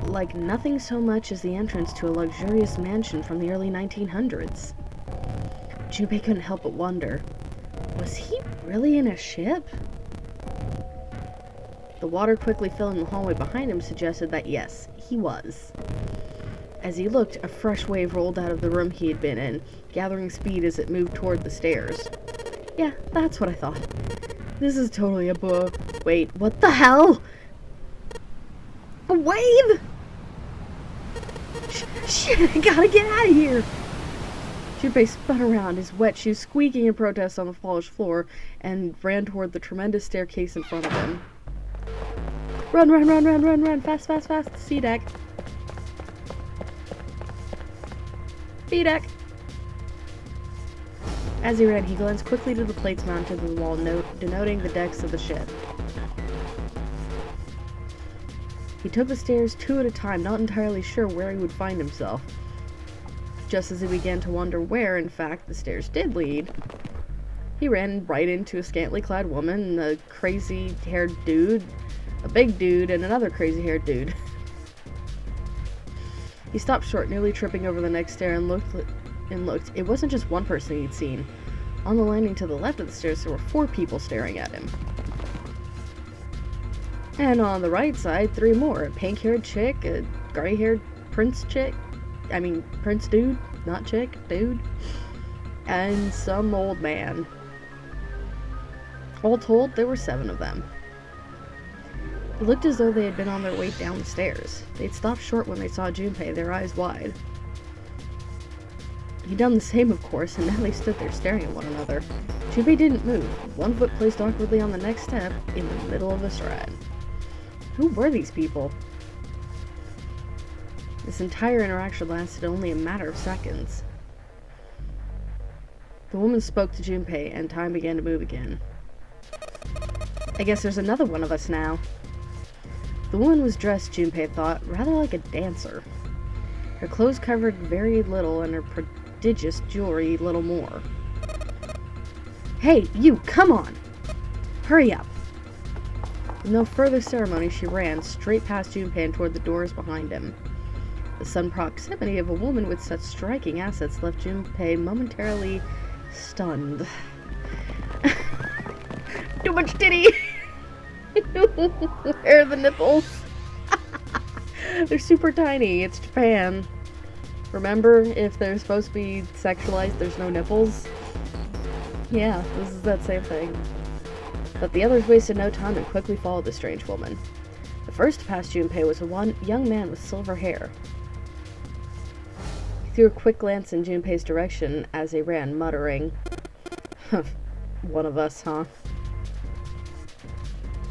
like nothing so much as the entrance to a luxurious mansion from the early 1900s. Junpei couldn't help but wonder, was he really in a ship? The water quickly filling the hallway behind him suggested that yes, he was. As he looked, a fresh wave rolled out of the room he had been in, gathering speed as it moved toward the stairs. Yeah, that's what I thought. This is totally a wait, what the hell? A wave? Shit, I gotta get out of here! Junpei spun around, his wet shoes squeaking in protest on the polished floor, and ran toward the tremendous staircase in front of him. Run, run, run, run, run, run, fast, fast, fast, C deck. B deck. As he ran, he glanced quickly to the plates mounted to the wall, denoting the decks of the ship. He took the stairs 2 at a time, not entirely sure where he would find himself. Just as he began to wonder where, in fact, the stairs did lead, he ran right into a scantily clad woman, a crazy-haired dude, a big dude, and another crazy-haired dude. He stopped short, nearly tripping over the next stair, and looked. It wasn't just one person he'd seen. On the landing to the left of the stairs, there were 4 people staring at him. And on the right side, 3 more. A pink-haired chick, a gray-haired prince dude, not chick, dude, and some old man. All told, there were 7 of them. It looked as though they had been on their way down the stairs. They'd stopped short when they saw Junpei, their eyes wide. He'd done the same, of course, and now they stood there staring at one another. Junpei didn't move, one foot placed awkwardly on the next step, in the middle of a stride. Who were these people? This entire interaction lasted only a matter of seconds. The woman spoke to Junpei, and time began to move again. I guess there's another one of us now. The woman was dressed, Junpei thought, rather like a dancer. Her clothes covered very little, and her prodigious jewelry little more. Hey, you, come on! Hurry up! With no further ceremony, she ran straight past Junpei and toward the doors behind him. The sudden proximity of a woman with such striking assets left Junpei momentarily stunned. Too much titty! Where are the nipples? They're super tiny. It's Japan. Remember, if they're supposed to be sexualized, there's no nipples? Yeah, this is that same thing. But the others wasted no time and quickly followed the strange woman. The first to pass Junpei was a young man with silver hair. He threw a quick glance in Junpei's direction as they ran, muttering, "One of us, huh?"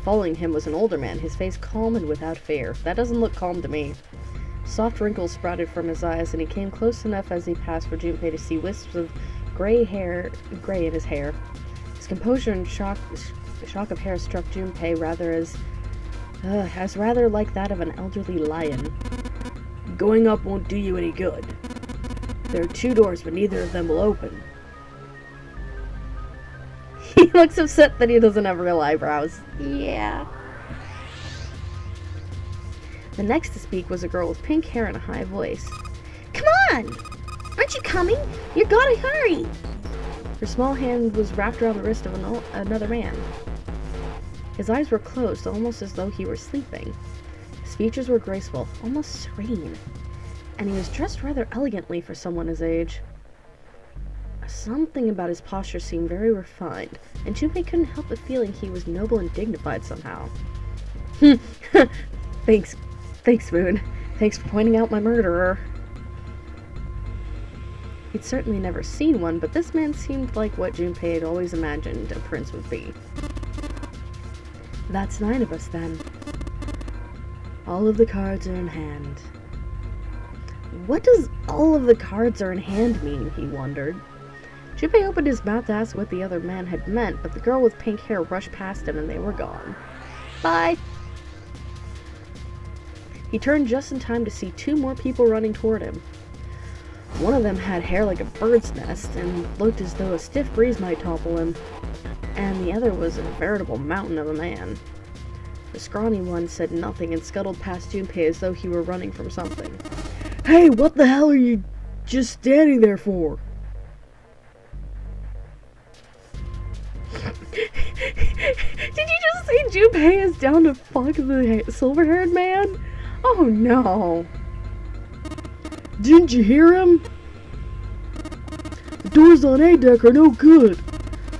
Following him was an older man, his face calm and without fear. That doesn't look calm to me. Soft wrinkles sprouted from his eyes, and he came close enough as he passed for Junpei to see wisps of gray in his hair. His composure and shock of hair struck Junpei rather as rather like that of an elderly lion. Going up won't do you any good. There are 2 doors, but neither of them will open. He looks upset that he doesn't have real eyebrows. Yeah. The next to speak was a girl with pink hair and a high voice. Come on! Aren't you coming? You gotta hurry! Her small hand was wrapped around the wrist of another man. His eyes were closed, almost as though he were sleeping. His features were graceful, almost serene, and he was dressed rather elegantly for someone his age. Something about his posture seemed very refined, and Junpei couldn't help but feeling he was noble and dignified somehow. Thanks, Moon. Thanks for pointing out my murderer. He'd certainly never seen one, but this man seemed like what Junpei had always imagined a prince would be. That's 9 of us, then. All of the cards are in hand. What does all of the cards are in hand mean, he wondered. Junpei opened his mouth to ask what the other man had meant, but the girl with pink hair rushed past him and they were gone. Bye! He turned just in time to see 2 more people running toward him. One of them had hair like a bird's nest and looked as though a stiff breeze might topple him, and the other was a veritable mountain of a man. The scrawny one said nothing and scuttled past Junpei as though he were running from something. Hey, what the hell are you just standing there for? Did you just say Junpei is down to fuck the silver-haired man? Oh no. Didn't you hear him? The doors on A deck are no good.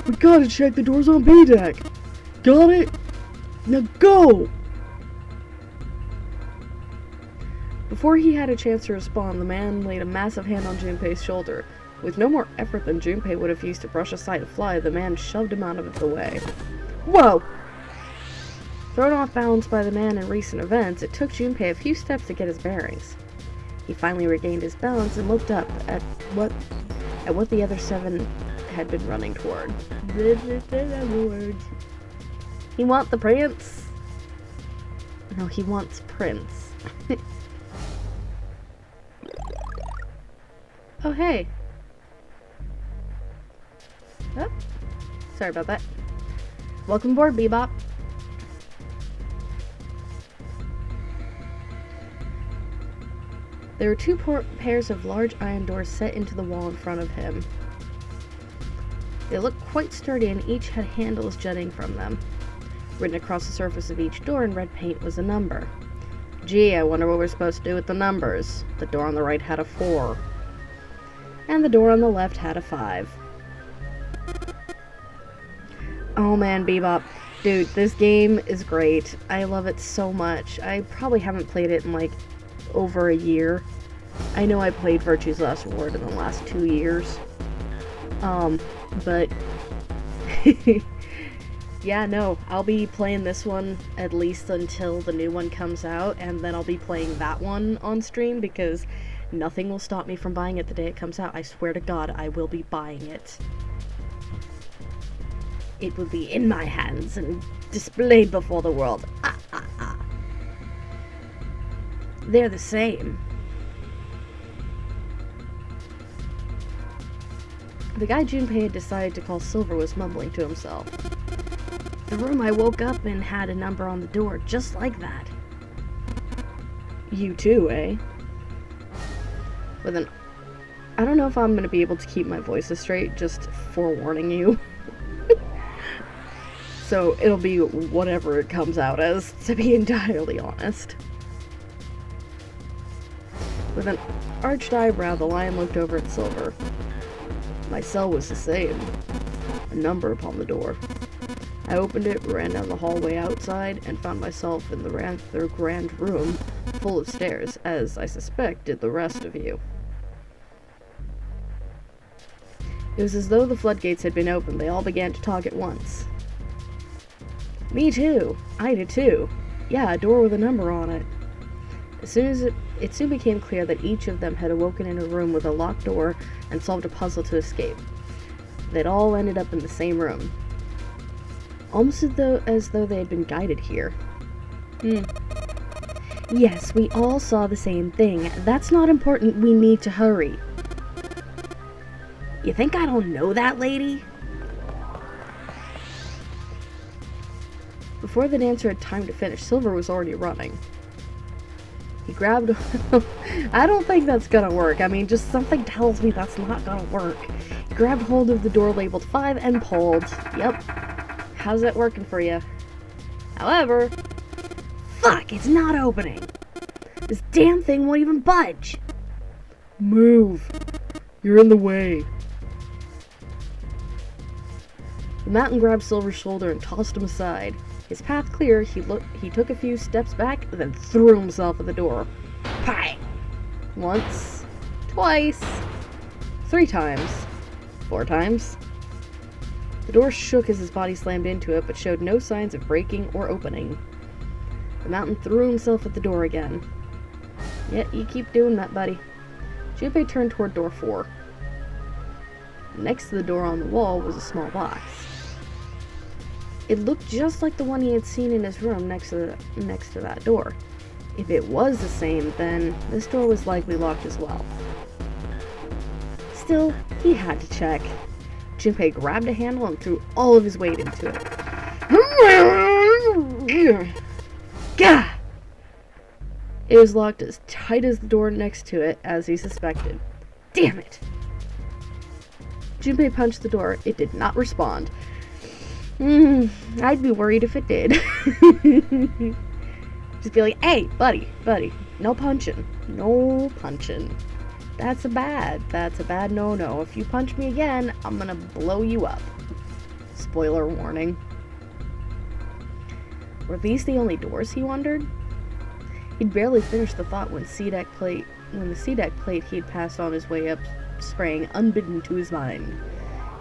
We gotta check the doors on B deck. Got it? Now go! Before he had a chance to respond, the man laid a massive hand on Junpei's shoulder. With no more effort than Junpei would have used to brush aside a fly, the man shoved him out of the way. Whoa! Thrown off balance by the man in recent events, it took Junpei a few steps to get his bearings. He finally regained his balance and looked up at what the other 7 had been running toward. He wants the prince? No, he wants Prince. Oh, hey. Oh, sorry about that. Welcome aboard, Bebop. There were 2 pairs of large iron doors set into the wall in front of him. They looked quite sturdy and each had handles jutting from them. Written across the surface of each door in red paint was a number. Gee, I wonder what we're supposed to do with the numbers. The door on the right had a 4. And the door on the left had a 5. Oh man, Bebop. Dude, this game is great. I love it so much. I probably haven't played it in like over a year. I know I played Virtue's Last Reward in the last 2 years. But yeah, no, I'll be playing this one at least until the new one comes out, and then I'll be playing that one on stream because nothing will stop me from buying it the day it comes out. I swear to God, I will be buying it. It will be in my hands and displayed before the world. Ah, ah, ah. They're the same. The guy Junpei had decided to call Silver was mumbling to himself. The room I woke up in had a number on the door, just like that. You too, eh? With an... I don't know if I'm going to be able to keep my voices straight, just forewarning you. So it'll be whatever it comes out as, to be entirely honest. With an arched eyebrow, the lion looked over at Silver. My cell was the same. A number upon the door. I opened it, ran down the hallway outside, and found myself in the rather grand room, full of stairs, as I suspect did the rest of you. It was as though the floodgates had been opened. They all began to talk at once. Me too. I did too. Yeah, a door with a number on it. It soon became clear that each of them had awoken in a room with a locked door and solved a puzzle to escape. They'd all ended up in the same room. Almost as though they had been guided here. Yes, we all saw the same thing. That's not important. We need to hurry. You think I don't know that, lady? Before the dancer had time to finish, Silver was already running. He grabbed... I don't think that's gonna work. I mean, just something tells me that's not gonna work. He grabbed hold of the door labeled 5 and pulled. Yep. How's that working for you? However... Fuck, it's not opening! This damn thing won't even budge! Move! You're in the way. The mountain grabbed Silver's shoulder and tossed him aside. His path clear, he took a few steps back, then threw himself at the door. Pang! Once, twice, 3 times, 4 times. The door shook as his body slammed into it, but showed no signs of breaking or opening. The mountain threw himself at the door again. Yeah, you keep doing that, buddy. Junpei turned toward door 4. Next to the door on the wall was a small box. It looked just like the one he had seen in his room next to that door. If it was the same, then this door was likely locked as well. Still, he had to check. Junpei grabbed a handle and threw all of his weight into it. Gah! It was locked as tight as the door next to it, as he suspected. Damn it! Junpei punched the door. It did not respond. I'd be worried if it did. Just be like, hey, buddy, no punching. No punching. That's a bad no-no. If you punch me again, I'm gonna blow you up. Spoiler warning. Were these the only doors, he wondered? He'd barely finished the thought when the C-deck plate he'd passed on his way up sprang unbidden to his mind.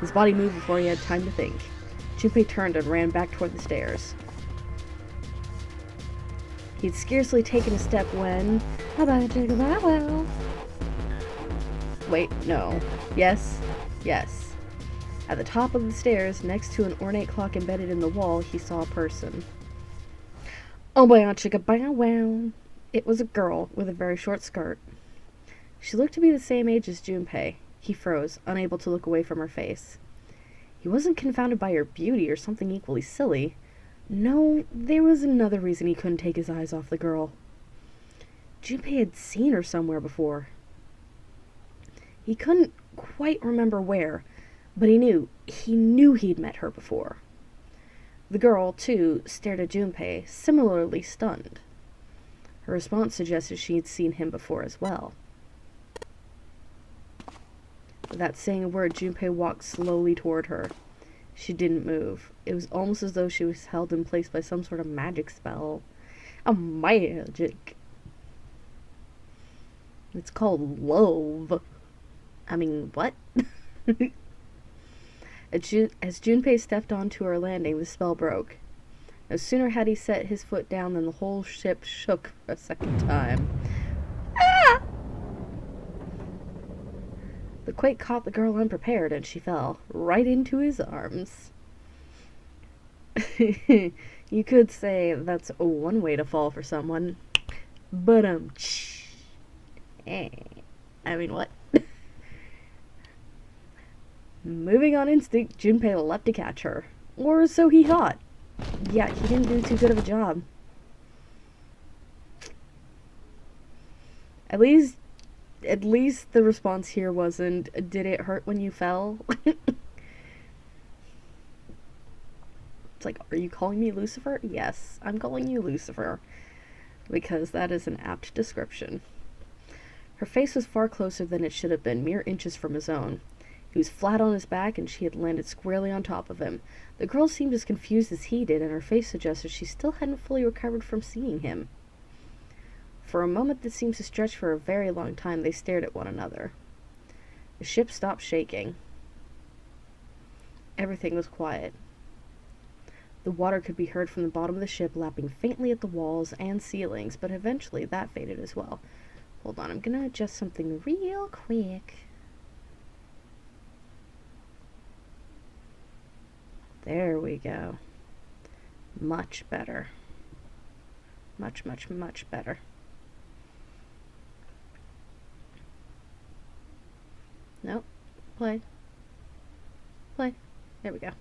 His body moved before he had time to think. Junpei turned and ran back toward the stairs. He'd scarcely taken a step when... How about I take that well? Wait, no. Yes. At the top of the stairs, next to an ornate clock embedded in the wall, he saw a person. Oh boy, chicka bow wow. It was a girl with a very short skirt. She looked to be the same age as Junpei. He froze, unable to look away from her face. He wasn't confounded by her beauty or something equally silly. No, there was another reason he couldn't take his eyes off the girl. Junpei had seen her somewhere before. He couldn't quite remember where, but he knew he'd met her before. The girl, too, stared at Junpei, similarly stunned. Her response suggested she had seen him before as well. Without saying a word, Junpei walked slowly toward her. She didn't move. It was almost as though she was held in place by some sort of magic spell. A magic. It's called love. I mean, what? As Junpei stepped onto her landing, the spell broke. No sooner had he set his foot down than the whole ship shook for a second time. Ah! The quake caught the girl unprepared, and she fell right into his arms. You could say that's one way to fall for someone. But, I mean, what? Moving on instinct, Junpei leapt to catch her. Or so he thought. Yet he didn't do too good of a job. At least the response here wasn't, did it hurt when you fell? It's like, are you calling me Lucifer? Yes, I'm calling you Lucifer. Because that is an apt description. Her face was far closer than it should have been, mere inches from his own. He was flat on his back, and she had landed squarely on top of him. The girl seemed as confused as he did, and her face suggested she still hadn't fully recovered from seeing him. For a moment that seemed to stretch for a very long time, they stared at one another. The ship stopped shaking. Everything was quiet. The water could be heard from the bottom of the ship lapping faintly at the walls and ceilings, but eventually that faded as well. Hold on, I'm gonna adjust something real quick. There we go. Much better. Much, much, much better. Nope. Play. Play. There we go.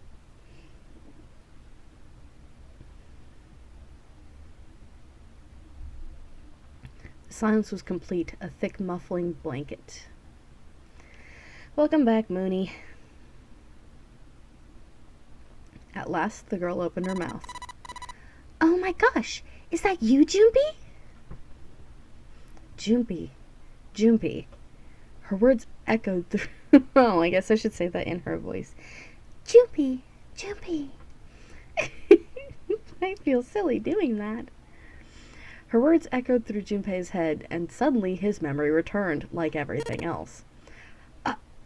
The silence was complete, a thick muffling blanket. Welcome back, Mooney. At last, the girl opened her mouth. Oh my gosh! Is that you, Junpei? Junpei. Her words echoed through... Oh, I guess I should say that in her voice. Junpei. I feel silly doing that. Her words echoed through Junpei's head, and suddenly his memory returned, like everything else.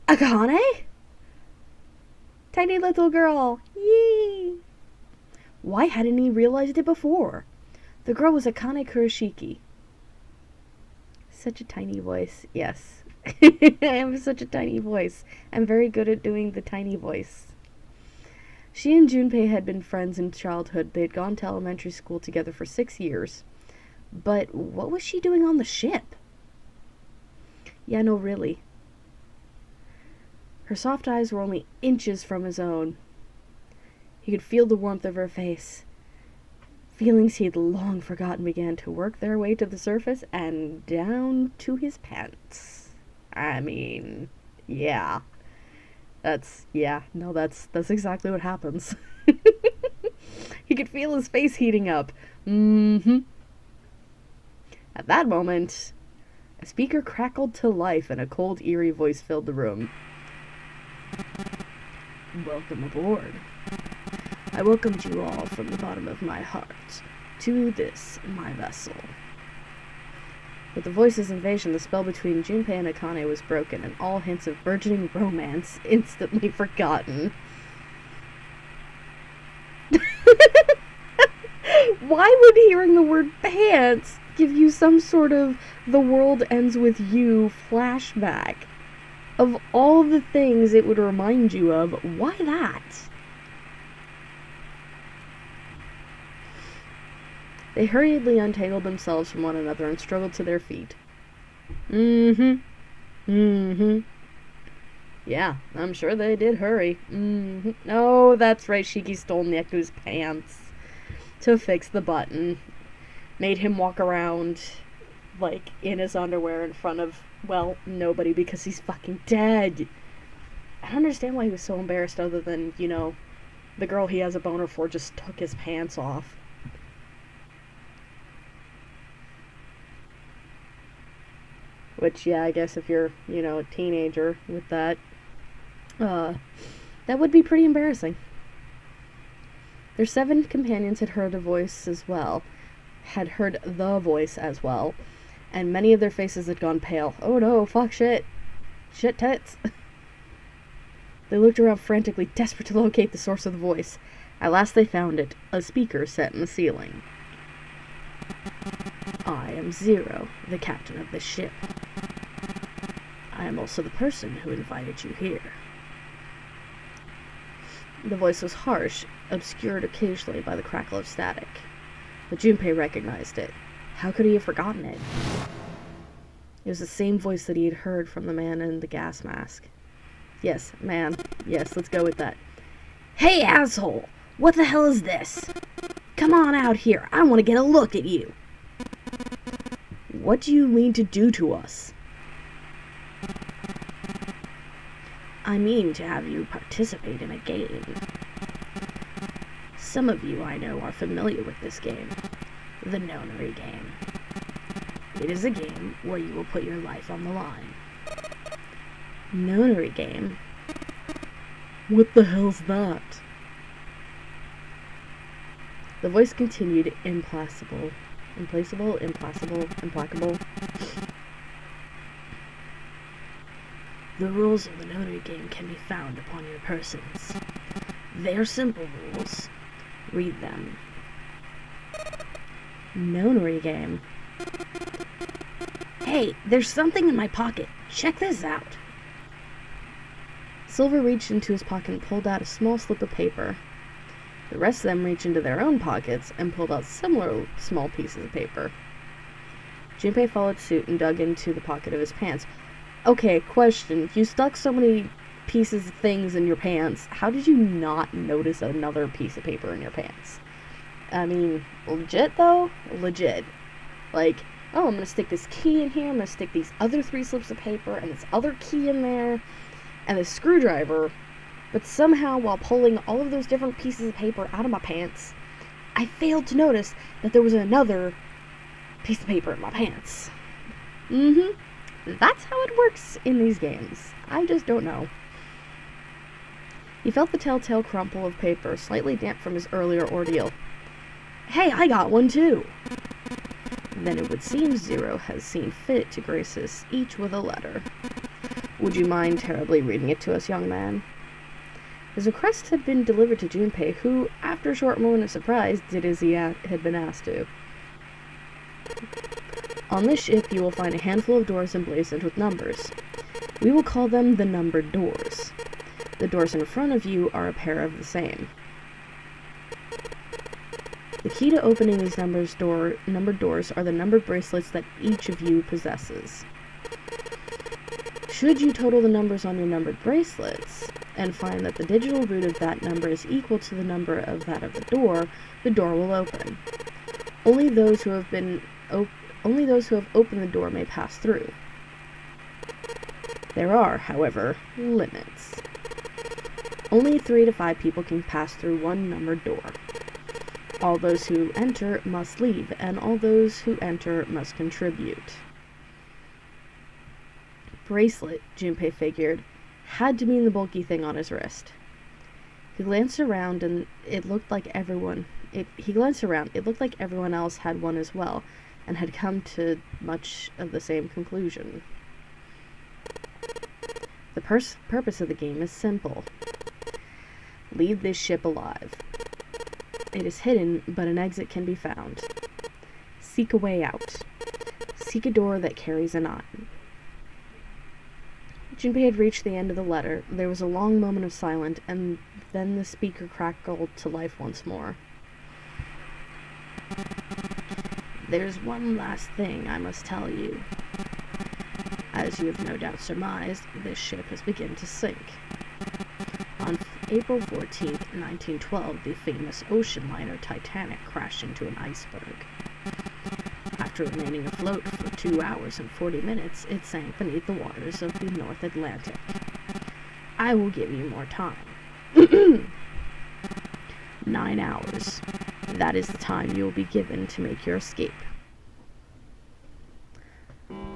Akane? Tiny little girl! Yee! Why hadn't he realized it before? The girl was Akane Kurashiki. Such a tiny voice. Yes. I have such a tiny voice. I'm very good at doing the tiny voice. She and Junpei had been friends in childhood. They had gone to elementary school together for 6 years. But what was she doing on the ship? Yeah, no, really. Her soft eyes were only inches from his own. He could feel the warmth of her face. Feelings he had long forgotten began to work their way to the surface and down to his pants. I mean, yeah. That's exactly what happens. He could feel his face heating up. Mm-hmm. At that moment, a speaker crackled to life and a cold, eerie voice filled the room. Welcome aboard. I welcomed you all from the bottom of my heart to this, my vessel. With the voice's invasion, the spell between Junpei and Akane was broken, and all hints of burgeoning romance instantly forgotten. Why would hearing the word pants give you some sort of the world ends with you flashback? Of all the things it would remind you of, why that? They hurriedly untangled themselves from one another and struggled to their feet. Yeah, I'm sure they did hurry. Oh, that's right, Shiki stole Neku's pants to fix the button. Made him walk around, like, in his underwear in front of, well, nobody because he's fucking dead. I don't understand why he was so embarrassed other than, you know, the girl he has a boner for just took his pants off. Which, yeah, I guess if you're, you know, a teenager with that, that would be pretty embarrassing. Their 7 companions had heard the voice as well, and many of their faces had gone pale. Oh no, fuck shit. Shit tits. They looked around frantically, desperate to locate the source of the voice. At last they found it, a speaker set in the ceiling. I am Zero, the captain of this ship. I am also the person who invited you here. The voice was harsh, obscured occasionally by the crackle of static. But Junpei recognized it. How could he have forgotten it? It was the same voice that he had heard from the man in the gas mask. Yes, man. Yes, let's go with that. Hey, asshole! What the hell is this? Come on out here. I want to get a look at you. What do you mean to do to us? I mean to have you participate in a game. Some of you I know are familiar with this game, the Nonary game. It is a game where you will put your life on the line. Nonary game? What the hell's that? The voice continued, implacable. Implacable? Implacable? The rules of the Nonary game can be found upon your persons. They are simple rules. Read them. Nonary game. Hey, there's something in my pocket. Check this out. Silver reached into his pocket and pulled out a small slip of paper. The rest of them reached into their own pockets and pulled out similar small pieces of paper. Junpei followed suit and dug into the pocket of his pants. Okay, question. You stuck so many pieces of things in your pants. How did you not notice another piece of paper in your pants? I mean, legit though? Legit. Like, oh, I'm gonna stick this key in here, I'm gonna stick these other 3 slips of paper and this other key in there, and a screwdriver, but somehow while pulling all of those different pieces of paper out of my pants, I failed to notice that there was another piece of paper in my pants. That's how it works in these games. I just don't know. He felt the telltale crumple of paper, slightly damp from his earlier ordeal. Hey, I got one too! Then it would seem Zero has seen fit to grace us each with a letter. Would you mind terribly reading it to us, young man? His request had been delivered to Junpei, who, after a short moment of surprise, did as he had been asked to. On this ship, you will find a handful of doors emblazoned with numbers. We will call them the numbered doors. The doors in front of you are a pair of the same. The key to opening these numbered doors are the numbered bracelets that each of you possesses. Should you total the numbers on your numbered bracelets and find that the digital root of that number is equal to the number of that of the door will open. Only those who have opened the door may pass through. There are, however, limits. Only 3 to 5 people can pass through one numbered door. All those who enter must leave, and all those who enter must contribute. Bracelet, Junpei figured, had to mean the bulky thing on his wrist. He glanced around, and it looked like everyone else had one as well, and had come to much of the same conclusion. The purpose of the game is simple. Leave this ship alive. It is hidden, but an exit can be found. Seek a way out. Seek a door that carries a knot. Junpei had reached the end of the letter. There was a long moment of silence, and then the speaker crackled to life once more. There's one last thing I must tell you. As you have no doubt surmised, this ship has begun to sink. On April 14th, 1912, the famous ocean liner Titanic crashed into an iceberg. After remaining afloat for 2 hours and 40 minutes, it sank beneath the waters of the North Atlantic. I will give you more time. 9 hours. That is the time you will be given to make your escape.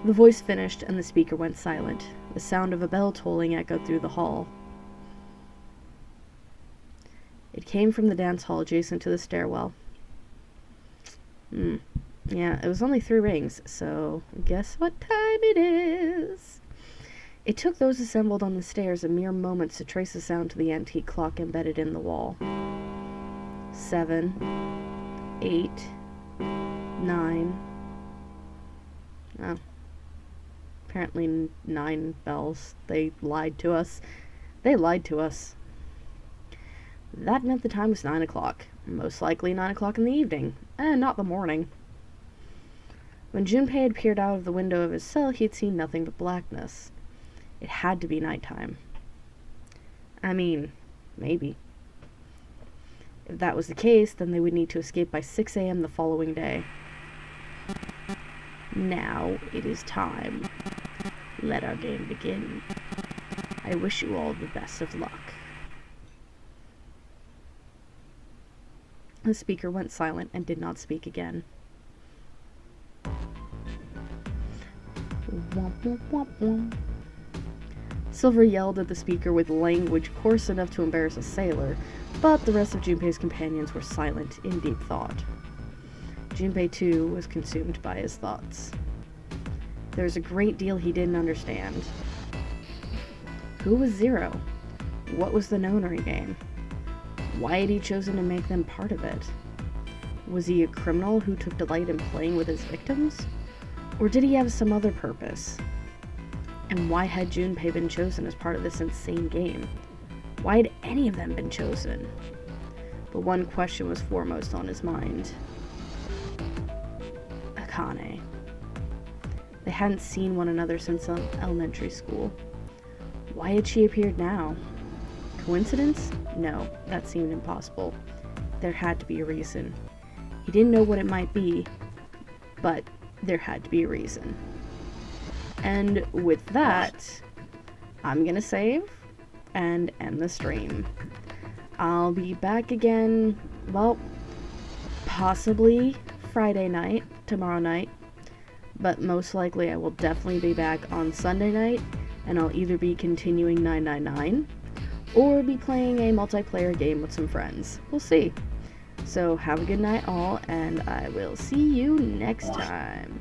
The voice finished, and the speaker went silent. The sound of a bell tolling echoed through the hall. It came from the dance hall adjacent to the stairwell. Yeah, it was only 3 rings, so guess what time it is? It took those assembled on the stairs a mere moments to trace the sound to the antique clock embedded in the wall. 7, 8, 9. Oh. Apparently 9 bells. They lied to us. That meant the time was 9 o'clock. Most likely 9 o'clock in the evening, and not the morning. When Junpei had peered out of the window of his cell, he had seen nothing but blackness. It had to be nighttime. I mean, maybe. If that was the case, then they would need to escape by 6 a.m. the following day. Now it is time. Let our game begin. I wish you all the best of luck. The speaker went silent and did not speak again. Womp, womp, womp, womp. Silver yelled at the speaker with language coarse enough to embarrass a sailor, but the rest of Junpei's companions were silent in deep thought. Junpei, too, was consumed by his thoughts. There was a great deal he didn't understand. Who was Zero? What was the Nonary game? Why had he chosen to make them part of it? Was he a criminal who took delight in playing with his victims? Or did he have some other purpose? And why had Junpei been chosen as part of this insane game? Why had any of them been chosen? But one question was foremost on his mind. Akane. They hadn't seen one another since elementary school. Why had she appeared now? Coincidence? No, that seemed impossible. There had to be a reason. He didn't know what it might be, but there had to be a reason. And with that, I'm gonna save and end the stream. I'll be back again, well, possibly Friday night, tomorrow night, but most likely I will definitely be back on Sunday night, and I'll either be continuing 999 or be playing a multiplayer game with some friends. We'll see. So have a good night all, and I will see you next time.